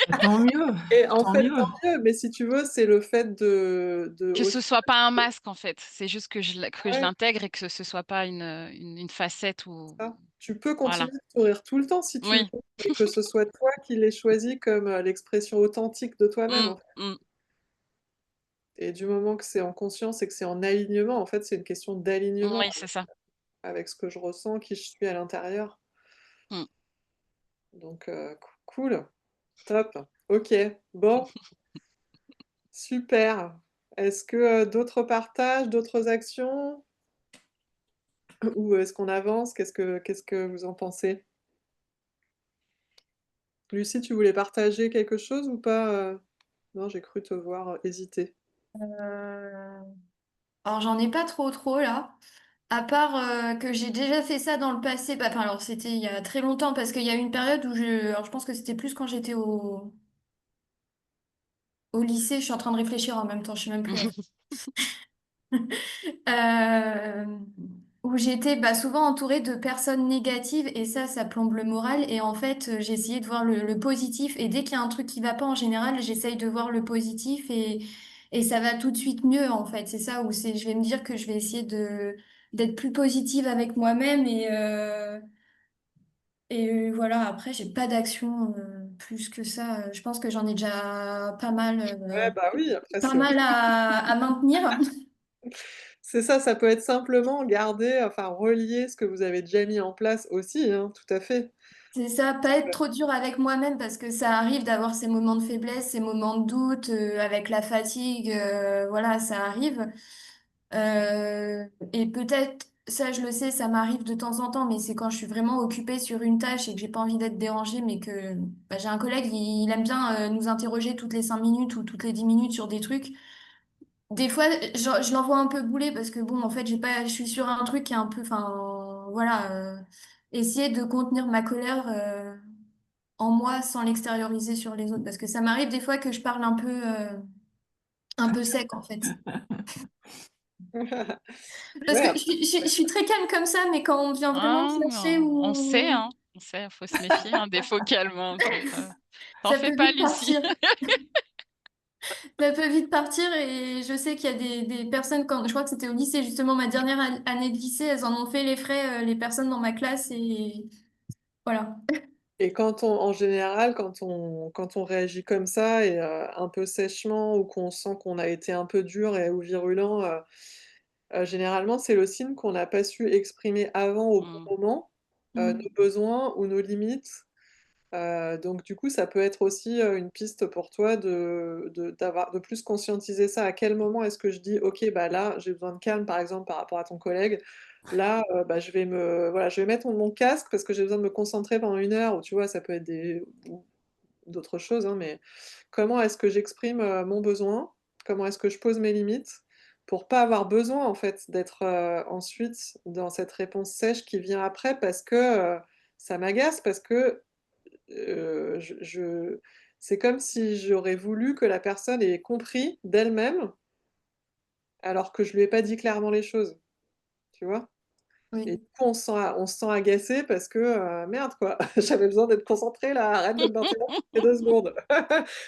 Bah, tant mieux, et en tant fait, mieux. tant mieux, mais si tu veux, c'est le fait de que ce aussi soit pas un masque, en fait. C'est juste que je ouais, l'intègre et que ce soit pas une facette ou ça. Tu peux voilà. continuer de sourire tout le temps si tu le Oui. veux, mais que ce soit toi qui l'aies choisi comme, l'expression authentique de toi-même, Mmh, en fait. mmh. Et du moment que c'est en conscience et que c'est en alignement, en fait, c'est une question d'alignement Oui, c'est ça. avec ce que je ressens, qui je suis à l'intérieur. Mmh. Donc cool, top. OK, bon, super. Est-ce que, d'autres partages, d'autres actions? Ou est-ce qu'on avance? Qu'est-ce que vous en pensez? Lucie, tu voulais partager quelque chose ou pas, Non, j'ai cru te voir, hésiter. Euh, Alors j'en ai pas trop là. À part que j'ai déjà fait ça dans le passé. Bah, enfin, alors c'était il y a très longtemps parce qu'il y a eu une période où alors je pense que c'était plus quand j'étais au lycée. Je suis en train de réfléchir en même temps. Je sais même plus. euh, Où j'étais bah, souvent entourée de personnes négatives et ça plombe le moral. Et en fait, j'ai essayé de voir le positif. Et dès qu'il y a un truc qui va pas en général, j'essaye de voir le positif et ça va tout de suite mieux en fait. C'est ça où je vais me dire que je vais essayer d'être plus positive avec moi-même et voilà. Après, j'ai pas d'action plus que ça. Je pense que j'en ai déjà Ouais, bah, oui, après pas c'est mal à maintenir. c'est ça, ça peut être simplement garder, enfin relier ce que vous avez déjà mis en place aussi, hein, tout à fait. C'est ça, pas être trop dur avec moi-même parce que ça arrive d'avoir ces moments de faiblesse, ces moments de doute avec la fatigue, voilà, ça arrive. Euh, et peut-être, ça je le sais, ça m'arrive de temps en temps, mais c'est quand je suis vraiment occupée sur une tâche et que j'ai pas envie d'être dérangée, mais que bah, j'ai un collègue, il aime bien nous interroger toutes les 5 minutes ou toutes les 10 minutes sur des trucs. Des fois, je l'envoie un peu bouler parce que bon, en fait, j'ai pas, je suis sur un truc qui est un peu, enfin, voilà, essayer de contenir ma colère en moi sans l'extérioriser sur les autres. Parce que ça m'arrive des fois que je parle un peu sec, en fait. Parce Ouais, que après je suis très calme comme ça, mais quand on vient vraiment me Ah, chercher on sait, ou hein. On sait, faut se méfier, hein, des faux calmes, hein, t'en ça fais peut pas, vite Lucie. partir. Ça peut vite partir et je sais qu'il y a des personnes, quand je crois que c'était au lycée, justement, ma dernière année de lycée, elles en ont fait les frais, les personnes dans ma classe et voilà. et quand on en général, quand on réagit comme ça et un peu sèchement ou qu'on sent qu'on a été un peu dur et ou virulent, généralement, c'est le signe qu'on n'a pas su exprimer avant au Mmh. bon moment, nos Mm. besoins ou nos limites. Donc du coup, ça peut être aussi, une piste pour toi de plus conscientiser ça. À quel moment est-ce que je dis: «OK, bah, là, j'ai besoin de calme», par exemple, par rapport à ton collègue. Là, bah, je vais mettre mon casque parce que j'ai besoin de me concentrer pendant 1 heure ou tu vois? Ça peut être des ou d'autres choses, hein, mais comment est-ce que j'exprime, mon besoin? Comment est-ce que je pose mes limites? Pour pas avoir besoin, en fait, d'être, ensuite dans cette réponse sèche qui vient après parce que, ça m'agace, parce que je c'est comme si j'aurais voulu que la personne ait compris d'elle-même, alors que je lui ai pas dit clairement les choses, tu vois? Et Oui. du coup, on se sent agacé parce que, «Merde quoi, j'avais besoin d'être concentrée là, arrête de m'interrompre toutes les 2 secondes».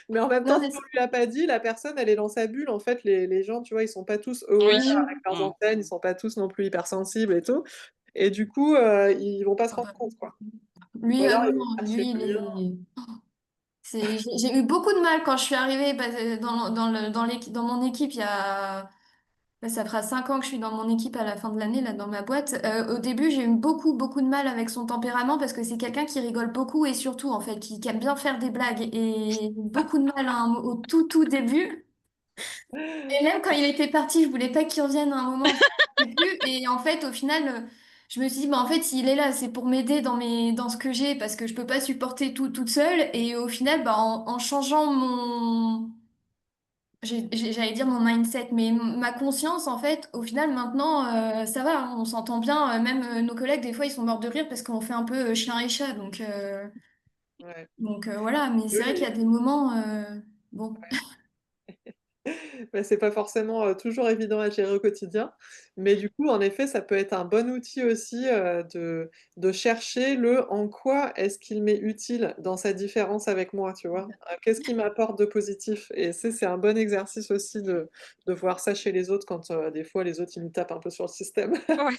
Mais en même Non, temps, si mais on lui a pas dit, la personne, elle est dans sa bulle. En fait, les gens, tu vois, ils sont pas tous Oui. aware avec oui. leurs Mmh. antennes, ils sont pas tous non plus hypersensibles et tout et du coup, ils vont pas se Ah rendre bah, compte, quoi. Ou lui, ah alors non, ils vont non, chercher lui, il plus loin. est... j'ai eu beaucoup de mal quand je suis arrivée dans mon équipe il y a... Là, ça fera 5 ans que je suis dans mon équipe à la fin de l'année, là, dans ma boîte. Au début, j'ai eu beaucoup, beaucoup de mal avec son tempérament parce que c'est quelqu'un qui rigole beaucoup et surtout, en fait, qui aime bien faire des blagues. Et beaucoup de mal hein, au tout, tout début. Et même quand il était parti, je voulais pas qu'il revienne à un moment, enfin, je sais plus. Et en fait, au final, je me suis dit, bah, en fait, s'il est là, c'est pour m'aider dans ce que j'ai parce que je peux pas supporter tout toute seule. Et au final, bah, en changeant j'allais dire mon mindset, mais ma conscience, en fait, au final, maintenant, ça va, hein, on s'entend bien. Même nos collègues, des fois, ils sont morts de rire parce qu'on fait un peu chien et chat. Ouais. Voilà, mais c'est vrai qu'il Oui. y a des moments, bon. Bah, c'est pas forcément, toujours évident à gérer au quotidien, mais du coup, en effet, ça peut être un bon outil aussi, de chercher le en quoi est-ce qu'il m'est utile dans sa différence avec moi, tu vois? Qu'est-ce qui m'apporte de positif? Et c'est un bon exercice aussi de voir ça chez les autres quand, des fois les autres, ils nous tapent un peu sur le système. Ouais.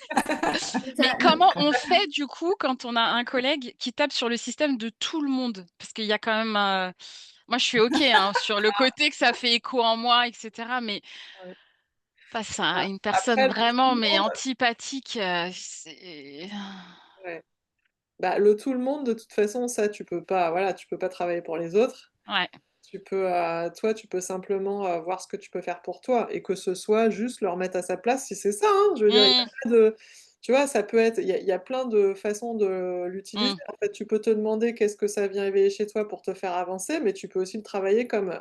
Mais Ça- comment on fait du coup quand on a un collègue qui tape sur le système de tout le monde? Parce qu'il y a quand même, moi je suis OK, hein, sur le côté que ça fait écho en moi et cetera, mais Ouais. face à A une personne après le tout vraiment, le mais monde antipathique, c'est ouais. Bah, le tout le monde, de toute façon, ça, tu peux pas, voilà, tu peux pas travailler pour les autres. ouais. Tu peux, toi, tu peux simplement, voir ce que tu peux faire pour toi et que ce soit juste le remettre à sa place si c'est ça, hein. Je veux dire, il y Mmh, a pas de tu vois, ça peut être il y a plein de façons de l'utiliser. mmh, En fait, tu peux te demander qu'est-ce que ça vient éveiller chez toi pour te faire avancer, mais tu peux aussi le travailler comme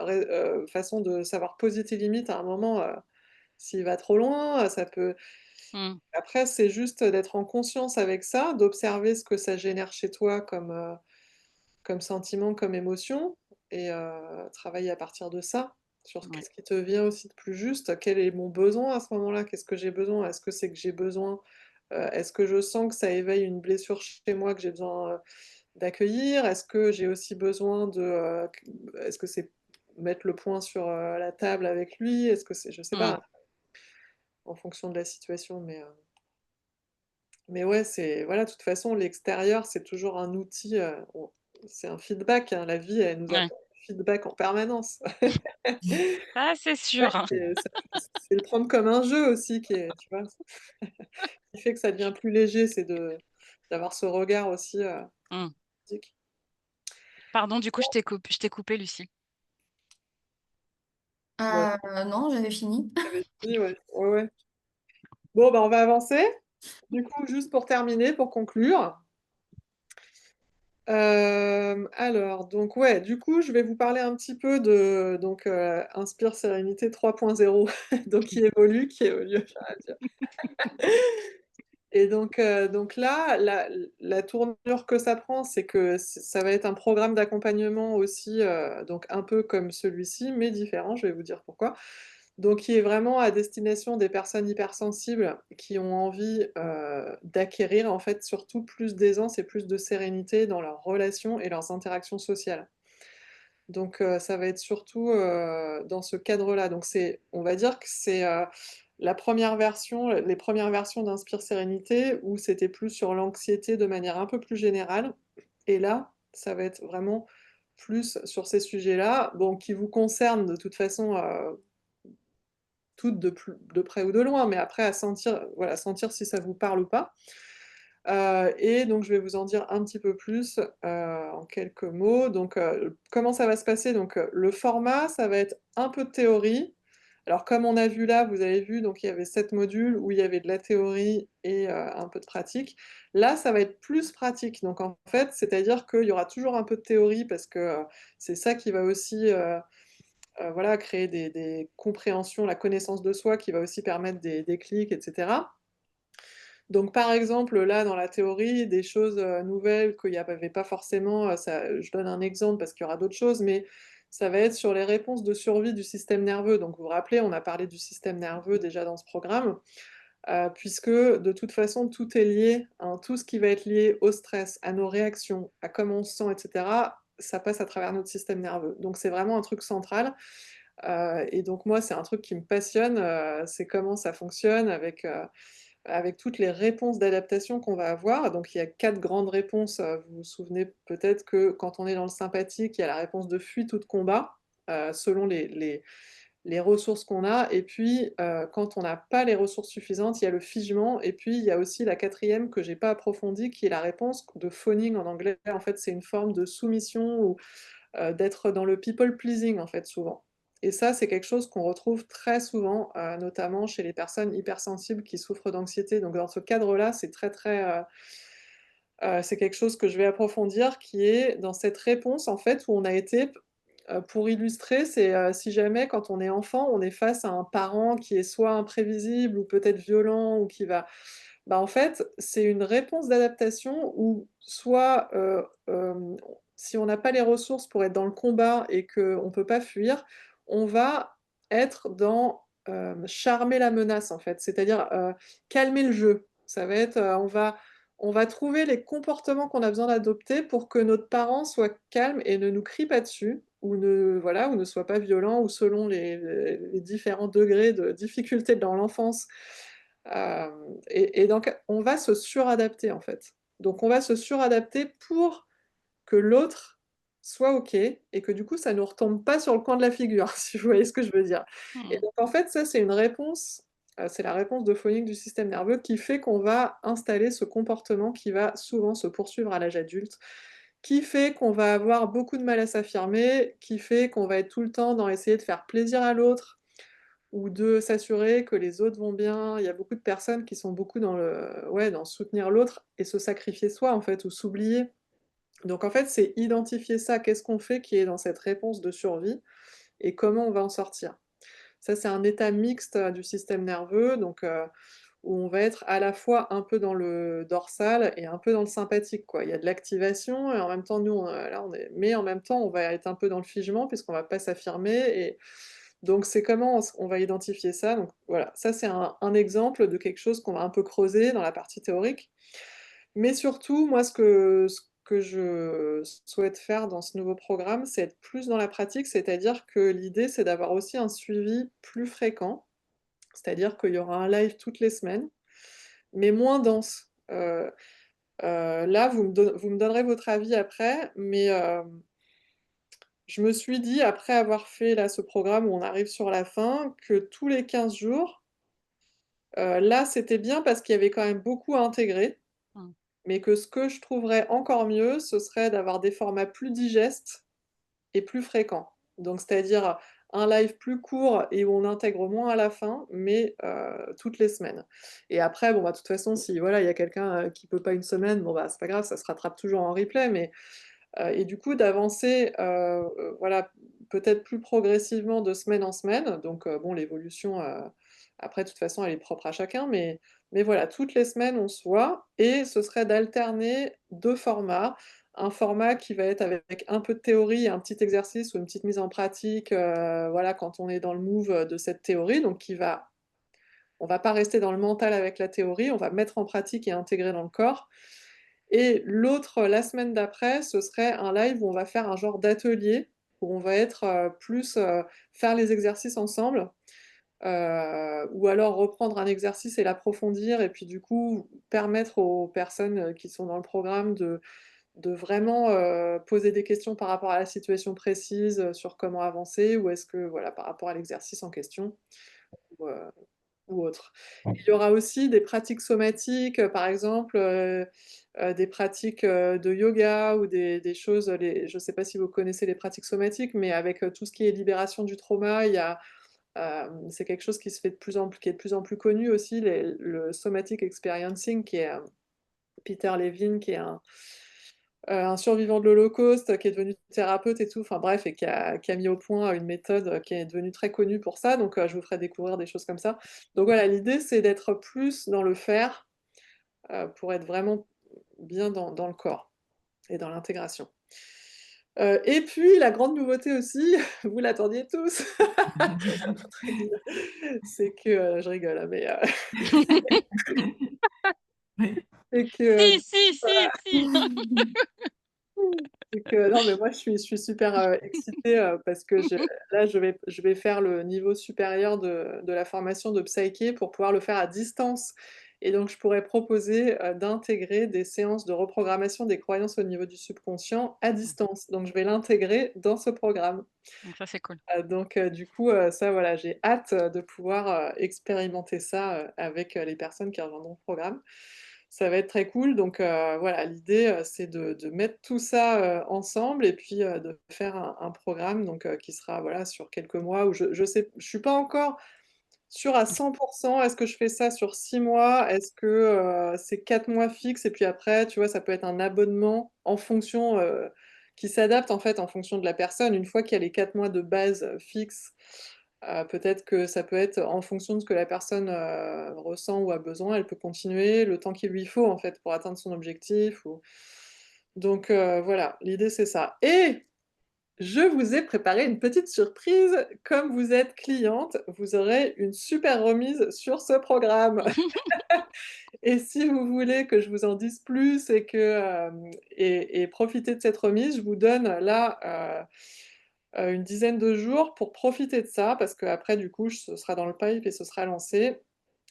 façon de savoir poser tes limites à un moment, s'il va trop loin, ça peut mmh, après, c'est juste d'être en conscience avec ça, d'observer ce que ça génère chez toi comme sentiment, comme émotion et travailler à partir de ça, sur ouais. qu'est-ce qui te vient aussi de plus juste? Quel est mon besoin à ce moment-là? Qu'est-ce que j'ai besoin? Est-ce que c'est que j'ai besoin, est-ce que je sens que ça éveille une blessure chez moi que j'ai besoin, d'accueillir? Est-ce que j'ai aussi besoin de, est-ce que c'est mettre le point sur, la table avec lui? Est-ce que c'est je sais Mmh, pas, en fonction de la situation, mais ouais, c'est voilà, de toute façon, l'extérieur, c'est toujours un outil, on c'est un feedback, hein, la vie, elle nous ouais. apporte du feedback en permanence. Ça, c'est Ouais, sûr. c'est le prendre comme un jeu aussi qui est tu vois? Qui fait que ça devient plus léger, c'est d'avoir ce regard aussi, Mmh. critique. Pardon, du coup, je t'ai coupé, Lucie. Ouais, non, j'avais fini. tu avais fini, ouais. Ouais, ouais. Bon, bah, on va avancer. Du coup, juste pour terminer, pour conclure, alors donc ouais, du coup, je vais vous parler un petit peu de donc Inspire Sérénité 3.0 donc qui évolue au fur et à mesure. Et donc là, la tournure que ça prend, c'est que ça va être un programme d'accompagnement aussi, donc un peu comme celui-ci, mais différent, je vais vous dire pourquoi. Donc qui est vraiment à destination des personnes hypersensibles qui ont envie, d'acquérir en fait surtout plus d'aisance et plus de sérénité dans leurs relations et leurs interactions sociales. Donc ça va être surtout, dans ce cadre-là. Donc c'est on va dire que c'est, la première version les premières versions d'Inspire Sérénité où c'était plus sur l'anxiété de manière un peu plus générale et là, ça va être vraiment plus sur ces sujets-là, bon qui vous concernent de toute façon, toutes de près ou de loin, mais après à sentir, voilà, sentir si ça vous parle ou pas. Et donc je vais vous en dire un petit peu plus, en quelques mots. Donc, comment ça va se passer? Donc, le format, ça va être un peu de théorie. Alors comme on a vu là, vous avez vu, donc il y avait 7 modules où il y avait de la théorie et un peu de pratique. Là, ça va être plus pratique. Donc en fait, c'est-à-dire qu'il y aura toujours un peu de théorie parce que, c'est ça qui va aussi, voilà, créer des compréhensions, la connaissance de soi qui va aussi permettre des déclics et cetera. Donc par exemple, là, dans la théorie, des choses, nouvelles qu'il y avait pas forcément, ça je donne un exemple parce qu'il y aura d'autres choses, mais ça va être sur les réponses de survie du système nerveux. Donc vous vous rappelez, on a parlé du système nerveux déjà dans ce programme. puisque de toute façon, tout est lié, hein, tout ce qui va être lié au stress, à nos réactions, à comment on se sent, et cetera, ça passe à travers notre système nerveux. Donc c'est vraiment un truc central, et donc moi, c'est un truc qui me passionne, c'est comment ça fonctionne avec toutes les réponses d'adaptation qu'on va avoir. Donc il y a 4 grandes réponses, vous vous souvenez peut-être que quand on est dans le sympathique, il y a la réponse de fuite ou de combat, selon les ressources qu'on a. Et puis, quand on n'a pas les ressources suffisantes, il y a le figement. Et puis, il y a aussi la quatrième que j'ai pas approfondie, qui est la réponse de phoning en anglais. En fait, c'est une forme de soumission ou d'être dans le people pleasing, en fait, souvent. Et ça, c'est quelque chose qu'on retrouve très souvent, notamment chez les personnes hypersensibles qui souffrent d'anxiété. Donc, dans ce cadre-là, c'est très, très, c'est quelque chose que je vais approfondir, qui est dans cette réponse, en fait, où on a été pour illustrer, c'est, si jamais quand on est enfant, on est face à un parent qui est soit imprévisible ou peut-être violent ou qui va bah, en fait, c'est une réponse d'adaptation où soit, si on n'a pas les ressources pour être dans le combat et qu'on ne peut pas fuir, on va être dans, charmer la menace, en fait. C'est-à-dire, calmer le jeu. Ça va être, on va trouver les comportements qu'on a besoin d'adopter pour que notre parent soit calme et ne nous crie pas dessus ou ne voilà, ou ne soit pas violent ou selon les différents degrés de difficulté dans l'enfance. Et donc on va se suradapter, en fait. Donc on va se suradapter pour que l'autre soit OK et que du coup ça ne nous retombe pas sur le coin de la figure, si vous voyez ce que je veux dire? Et Mmh. donc en fait, ça c'est une réponse, c'est la réponse de phoning du système nerveux qui fait qu'on va installer ce comportement qui va souvent se poursuivre à l'âge adulte, qui fait qu'on va avoir beaucoup de mal à s'affirmer, qui fait qu'on va être tout le temps dans essayer de faire plaisir à l'autre, ou de s'assurer que les autres vont bien. Il y a beaucoup de personnes qui sont beaucoup dans le ouais, dans soutenir l'autre et se sacrifier soi, en fait, ou s'oublier. Donc en fait, c'est identifier ça, qu'est-ce qu'on fait qui est dans cette réponse de survie et comment on va en sortir. Ça, c'est un état mixte, du système nerveux, donc où on va être à la fois un peu dans le dorsal et un peu dans le sympathique, quoi. Il y a de l'activation et en même temps, nous, là, on est mais en même temps, on va être un peu dans le figement puisqu'on va pas s'affirmer et donc c'est comment on va identifier ça. Donc voilà, ça c'est un exemple de quelque chose qu'on va un peu creuser dans la partie théorique. Mais surtout, moi ce que je souhaite faire dans ce nouveau programme, c'est être plus dans la pratique, c'est-à-dire que l'idée, c'est d'avoir aussi un suivi plus fréquent. C'est-à-dire qu'il y aura un live toutes les semaines, mais moins dense. Là, vous me donnerez votre avis après, mais je me suis dit, après avoir fait là ce programme où on arrive sur la fin, que tous les 15 jours, là, c'était bien parce qu'il y avait quand même beaucoup à intégrer, Mmh. mais que ce que je trouverais encore mieux, ce serait d'avoir des formats plus digestes et plus fréquents. Donc c'est-à-dire un live plus court et où on intègre moins à la fin, mais toutes les semaines. Et après, bon, bah, de toute façon, si voilà, il y a quelqu'un, qui peut pas une semaine, bon, bah, c'est pas grave, ça se rattrape toujours en replay, mais et du coup d'avancer, voilà, peut-être plus progressivement de semaine en semaine. Donc bon, l'évolution, après de toute façon elle est propre à chacun, mais voilà, toutes les semaines on se voit et ce serait d'alterner 2 formats. Un format qui va être avec un peu de théorie et un petit exercice ou une petite mise en pratique, voilà, quand on est dans le move, de cette théorie, donc on va pas rester dans le mental avec la théorie, on va mettre en pratique et intégrer dans le corps. Et l'autre, la semaine d'après, ce serait un live où on va faire un genre d'atelier, où on va être, plus, faire les exercices ensemble, ou alors reprendre un exercice et l'approfondir et puis du coup, permettre aux personnes, qui sont dans le programme de vraiment, poser des questions par rapport à la situation précise, sur comment avancer ou est-ce que voilà, par rapport à l'exercice en question ou, ou autre. Il y aura aussi des pratiques somatiques, par exemple, des pratiques, de yoga ou des choses, je ne sais pas si vous connaissez les pratiques somatiques, mais avec, tout ce qui est libération du trauma, il y a, c'est quelque chose qui se fait qui est de plus en plus connu aussi, le somatic experiencing qui est, Peter Levine qui est un survivant de l'Holocauste, qui est devenu thérapeute et tout, enfin bref, et qui a mis au point une méthode, qui est devenue très connue pour ça, donc je vous ferai découvrir des choses comme ça. Donc voilà, l'idée c'est d'être plus dans le faire, pour être vraiment bien dans le corps et dans l'intégration. Et puis la grande nouveauté aussi, vous l'attendiez tous, entre guillemets, c'est que, je rigole, hein, mais, Oui. c'est que, Si, si, si, si. c'est que non, mais moi je suis super, excitée, parce que là je vais faire le niveau supérieur de la formation de Psyché pour pouvoir le faire à distance et donc je pourrais proposer, d'intégrer des séances de reprogrammation des croyances au niveau du subconscient à distance. Donc je vais l'intégrer dans ce programme. Donc ça, c'est cool. Donc du coup, ça voilà, j'ai hâte, de pouvoir, expérimenter ça, avec, les personnes qui rejoindront le programme. Ça va être très cool donc voilà, l'idée, c'est de mettre tout ça, ensemble et puis, de faire un programme donc qui sera voilà sur quelques mois où je suis pas encore sûre à 100. Est-ce que je fais ça sur 6 mois? Est-ce que, c'est 4 mois fixes et puis après, tu vois, ça peut être un abonnement en fonction, qui s'adapte en fait en fonction de la personne. Une fois qu'il y a les 4 mois de base, fixes, peut-être que ça peut être en fonction de ce que la personne, ressent ou a besoin, elle peut continuer le temps qu'il lui faut en fait pour atteindre son objectif ou donc voilà, l'idée c'est ça et je vous ai préparé une petite surprise. Comme vous êtes cliente, vous aurez une super remise sur ce programme. Et si vous voulez que je vous en dise plus et que, et profiter de cette remise, je vous donne là, une dizaine de jours pour profiter de ça parce qu'après du coup, ce sera dans le pipe et ce sera lancé.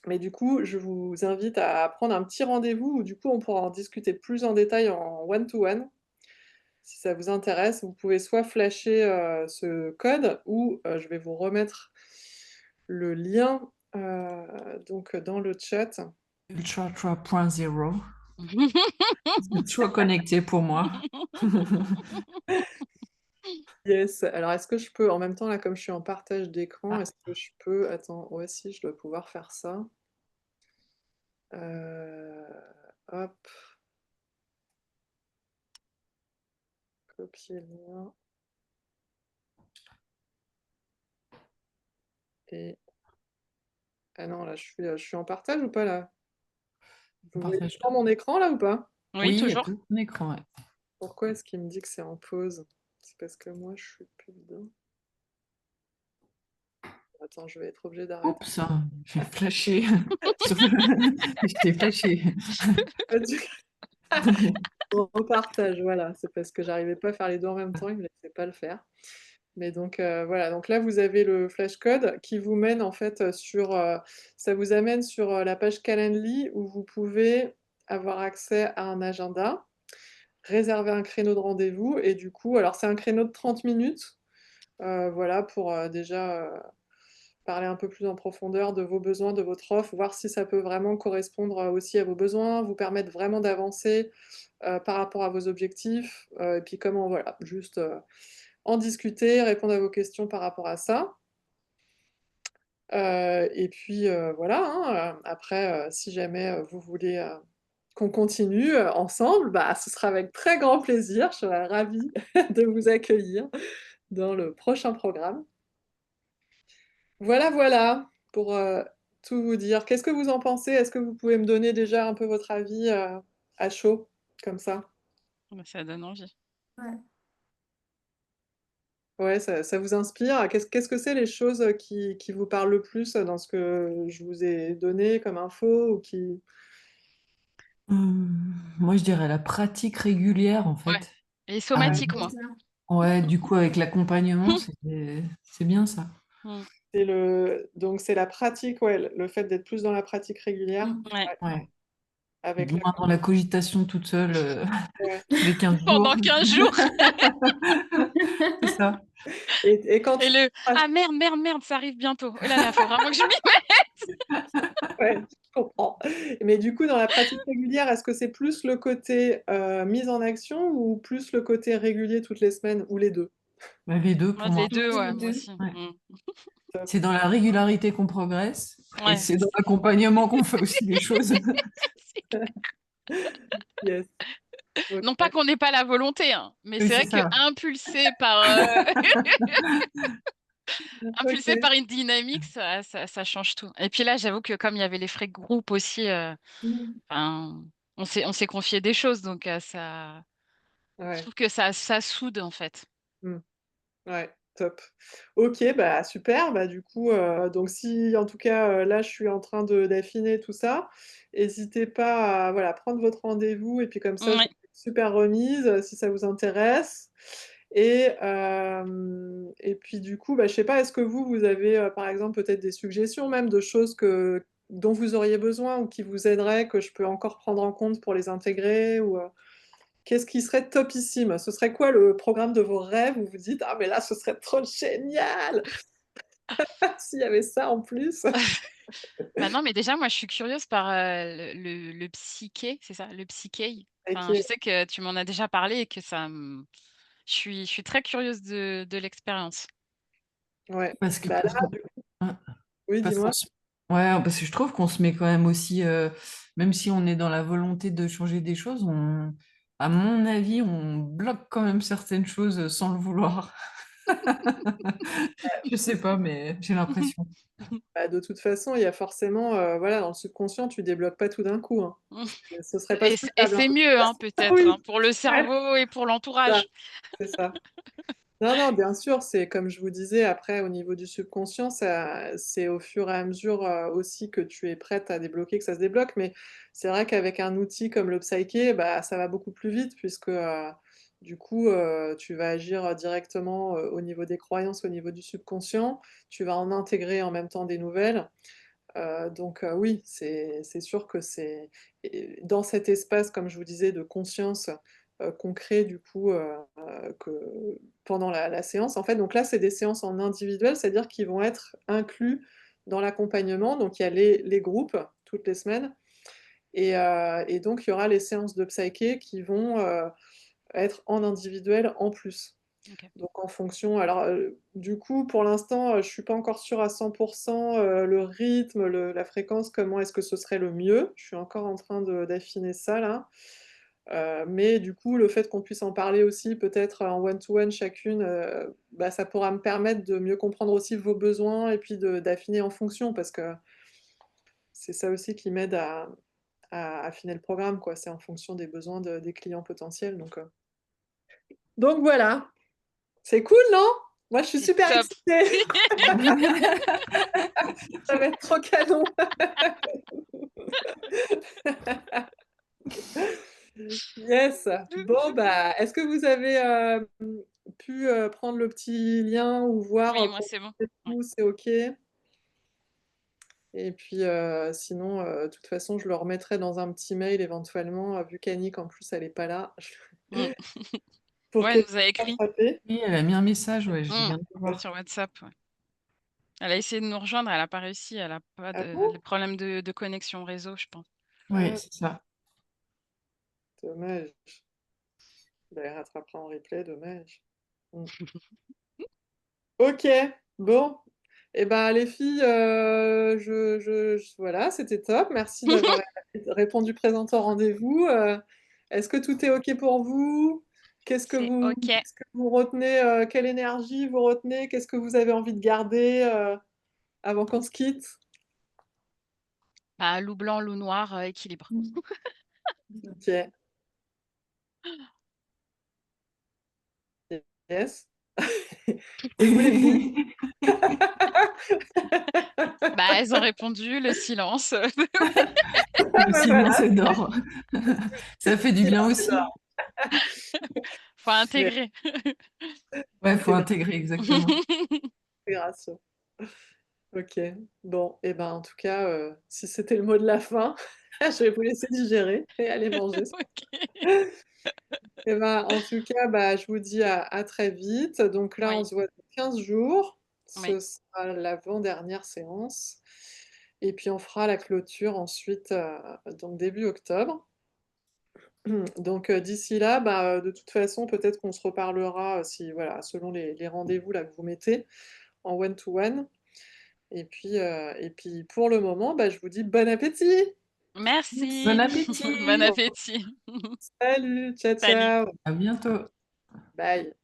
Mais du coup, je vous invite à prendre un petit rendez-vous où du coup, on pourra en discuter plus en détail en one to one. Si ça vous intéresse, vous pouvez soit flasher, ce code ou, je vais vous remettre le lien, donc dans le chat. Ultra 3.0. C'est toujours connecté pour moi. Yes, alors est-ce que je peux en même temps là, comme je suis en partage d'écran, Ah, est-ce que je peux attends, ouais si, je dois pouvoir faire ça. Hop, copier le lien et ah non, là je suis en partage ou pas là? on Vous voyez partage toujours mon écran là ou pas? Oui, Oui, il y a toujours. tout ton écran, ouais. Pourquoi est-ce qu'il me dit que c'est en pause? C'est parce que moi je suis plus dedans? Attends, je vais être obligée d'arrêter. Oups, j'ai flashé. Je t'ai flashé. On repartage, voilà, c'est parce que j'arrivais pas à faire les 2 en même temps, il me laissait pas le faire. Mais donc voilà, donc là vous avez le flashcode qui vous mène en fait, ça vous amène sur, la page Calendly où vous pouvez avoir accès à un agenda, réserver un créneau de rendez-vous et du coup alors c'est un créneau de 30 minutes, voilà pour, déjà, parler un peu plus en profondeur de vos besoins, de votre offre, voir si ça peut vraiment correspondre, aussi à vos besoins, vous permettre vraiment d'avancer, par rapport à vos objectifs, et puis comment voilà, juste, en discuter, répondre à vos questions par rapport à ça. Et puis, voilà, hein, après, si jamais, vous voulez, qu'on continue, ensemble, bah, ce sera avec très grand plaisir. Je serai ravie de vous accueillir dans le prochain programme. Voilà, voilà, pour, tout vous dire. Qu'est-ce que vous en pensez? Est-ce que vous pouvez me donner déjà un peu votre avis, à chaud, comme ça? Bah, ça donne envie. Ouais. Ouais, ça vous inspire? Qu'est-ce que c'est les choses, qui vous parlent le plus, dans ce que je vous ai donné comme info ou qui Moi, je dirais la pratique régulière, en Ouais. fait. Et Euh, somatique, C'est moi. ça. ouais, du coup, avec l'accompagnement, c'est bien ça. Mm. c'est la pratique, ouais, le fait d'être plus dans la pratique régulière, Mm. Ouais. ouais, Ouais. avec la Moins dans la cogitation toute seule ouais tous les 15 jours. Pendant 15 jours. C'est ça. et quand Et tu le ah merde, merde, merde, ça arrive bientôt. Oh là là, faut vraiment que je m'y mette. ouais, je comprends. Mais du coup, dans la pratique régulière, est-ce que c'est plus le côté, mise en action ou plus le côté régulier toutes les semaines ou les 2? Bah, les deux Moi, pour moi. les deux, ouais, Les moi deux. aussi. Ouais. Mm. C'est dans la régularité qu'on progresse et Ouais. c'est dans l'accompagnement qu'on fait aussi des choses. Yes, Non pas OK. qu'on n'ait pas la volonté, hein, mais Oui, c'est c'est vrai que ça. impulsé par impulsé OK. par une dynamique, ça change tout. Et puis là, j'avoue que comme il y avait les frais de groupe aussi, Mm. enfin, on s'est confié des choses, donc ça. Je Ouais. trouve que ça soude, en fait. Mmh. Ouais, top. OK, bah, super. Bah, du coup, donc si en tout cas, là, je suis en train d'affiner tout ça, hésitez pas à, voilà, prendre votre rendez-vous et puis comme ça, je Ouais. vous fais une super remise, si ça vous intéresse et puis du coup, bah, je sais pas, est-ce que vous avez, par exemple, peut-être des suggestions même de choses dont vous auriez besoin ou qui vous aideraient, que je peux encore prendre en compte pour les intégrer ou, qu'est-ce qui serait topissime? Ce serait quoi le programme de vos rêves où vous dites: «Ah mais là, ce serait trop génial s'il y avait ça en plus!» Bah, non, mais déjà, moi, je suis curieuse par, le psyché, c'est ça? Le psyché? Enfin, je OK, sais que tu m'en as déjà parlé et que je suis très curieuse de l'expérience. ouais. Parce que Bah, là hein, oui, parce qu'on dis-moi? se ouais, parce que je trouve qu'on se met quand même aussi, même si on est dans la volonté de changer des choses, à mon avis, on bloque quand même certaines choses, sans le vouloir. Je sais pas, mais j'ai l'impression. Bah, de toute façon, il y a forcément, voilà, dans le subconscient, tu débloques pas tout d'un coup, hein. Ce serait pas Et souhaitable, hein, c'est de toute mieux, hein, façon. peut-être, Oui, hein, pour le ouais, cerveau et pour c'est ça, l'entourage. c'est ça. Non, non, bien sûr, c'est comme je vous disais, après au niveau du subconscient, ça c'est au fur et à mesure, aussi que tu es prête à débloquer que ça se débloque, mais c'est vrai qu'avec un outil comme le Psyché, bah, ça va beaucoup plus vite puisque, du coup, tu vas agir, directement, au niveau des croyances, au niveau du subconscient. Tu vas en intégrer en même temps des nouvelles, donc oui, c'est sûr que c'est et dans cet espace, comme je vous disais, de conscience, qu'on crée du coup, que pendant la séance, en fait, donc là, c'est des séances en individuel, c'est-à-dire qu'ils vont être inclus dans l'accompagnement. Donc il y a les groupes toutes les semaines et donc il y aura les séances de psyché qui vont, être en individuel en plus. OK. Donc en fonction alors, du coup, pour l'instant, je suis pas encore sûre à 100 le rythme, la fréquence, comment est-ce que ce serait le mieux? Je suis encore en train d'affiner ça là. Mais du coup, le fait qu'on puisse en parler aussi peut-être en one to one chacune, bah, ça pourra me permettre de mieux comprendre aussi vos besoins et puis d'affiner en fonction parce que c'est ça aussi qui m'aide à affiner le programme quoi, c'est en fonction des besoins des clients potentiels donc voilà. C'est cool, non? Moi, je suis C'est super top. excitée. Ça va être trop canon. Yes. Bon, bah, est-ce que vous avez, pu, prendre le petit lien ou voir, Oui, moi, pour c'est bon. Ouais. vous, c'est OK? Et puis, sinon, de toute façon, je le remettrai dans un petit mail éventuellement, vu qu'Annick, en plus, elle est pas là, Mmh. pour Ouais, elle qu'elle nous a puisse écrit. rattraper. Oui, elle a mis un message, ouais, je Mmh. viens de le voir. Sur WhatsApp, ouais. Elle a essayé de nous rejoindre, elle a pas réussi, elle a pas Ah de bon? les problèmes de connexion réseau, je pense. Oui, Ah, c'est ça. dommage. Bah, elle rattrapera en replay, dommage. Mmh. OK, bon. Et ben, les filles, voilà, c'était top. Merci d'avoir répondu présente au rendez-vous. Est-ce que tout est OK pour vous? C'est OK. Qu'est-ce que vous retenez, quelle énergie vous retenez? Qu'est-ce que vous avez envie de garder, avant qu'on se quitte? Bah, loup blanc, loup noir, équilibre. OK. Yes. Et vous les filles? Bah, elles ont répondu, le silence. Ah Le bah, voilà, silence est d'or. Ça fait du bien silence et aussi. d'or. Faut Mais intégrer. Ouais, faut c'est bien, intégrer, exactement. l'intégration. OK. Bon et ben, en tout cas, si c'était le mot de la fin, je vais vous laisser digérer et aller manger. OK. Et ben, en tout cas, bah, je vous dis à très vite. Donc là, on Oui, se voit dans 15 jours. oui. Ce sera l'avant-dernière séance et puis on fera la clôture ensuite, donc début octobre. Donc d'ici là, bah, de toute façon, peut-être qu'on se reparlera, si voilà, selon les rendez-vous là que vous mettez en one to one. Et puis pour le moment, bah, je vous dis bon appétit! Bon Merci. Bon appétit! appétit. Salut, ciao, Salut. ciao, À bientôt! bye.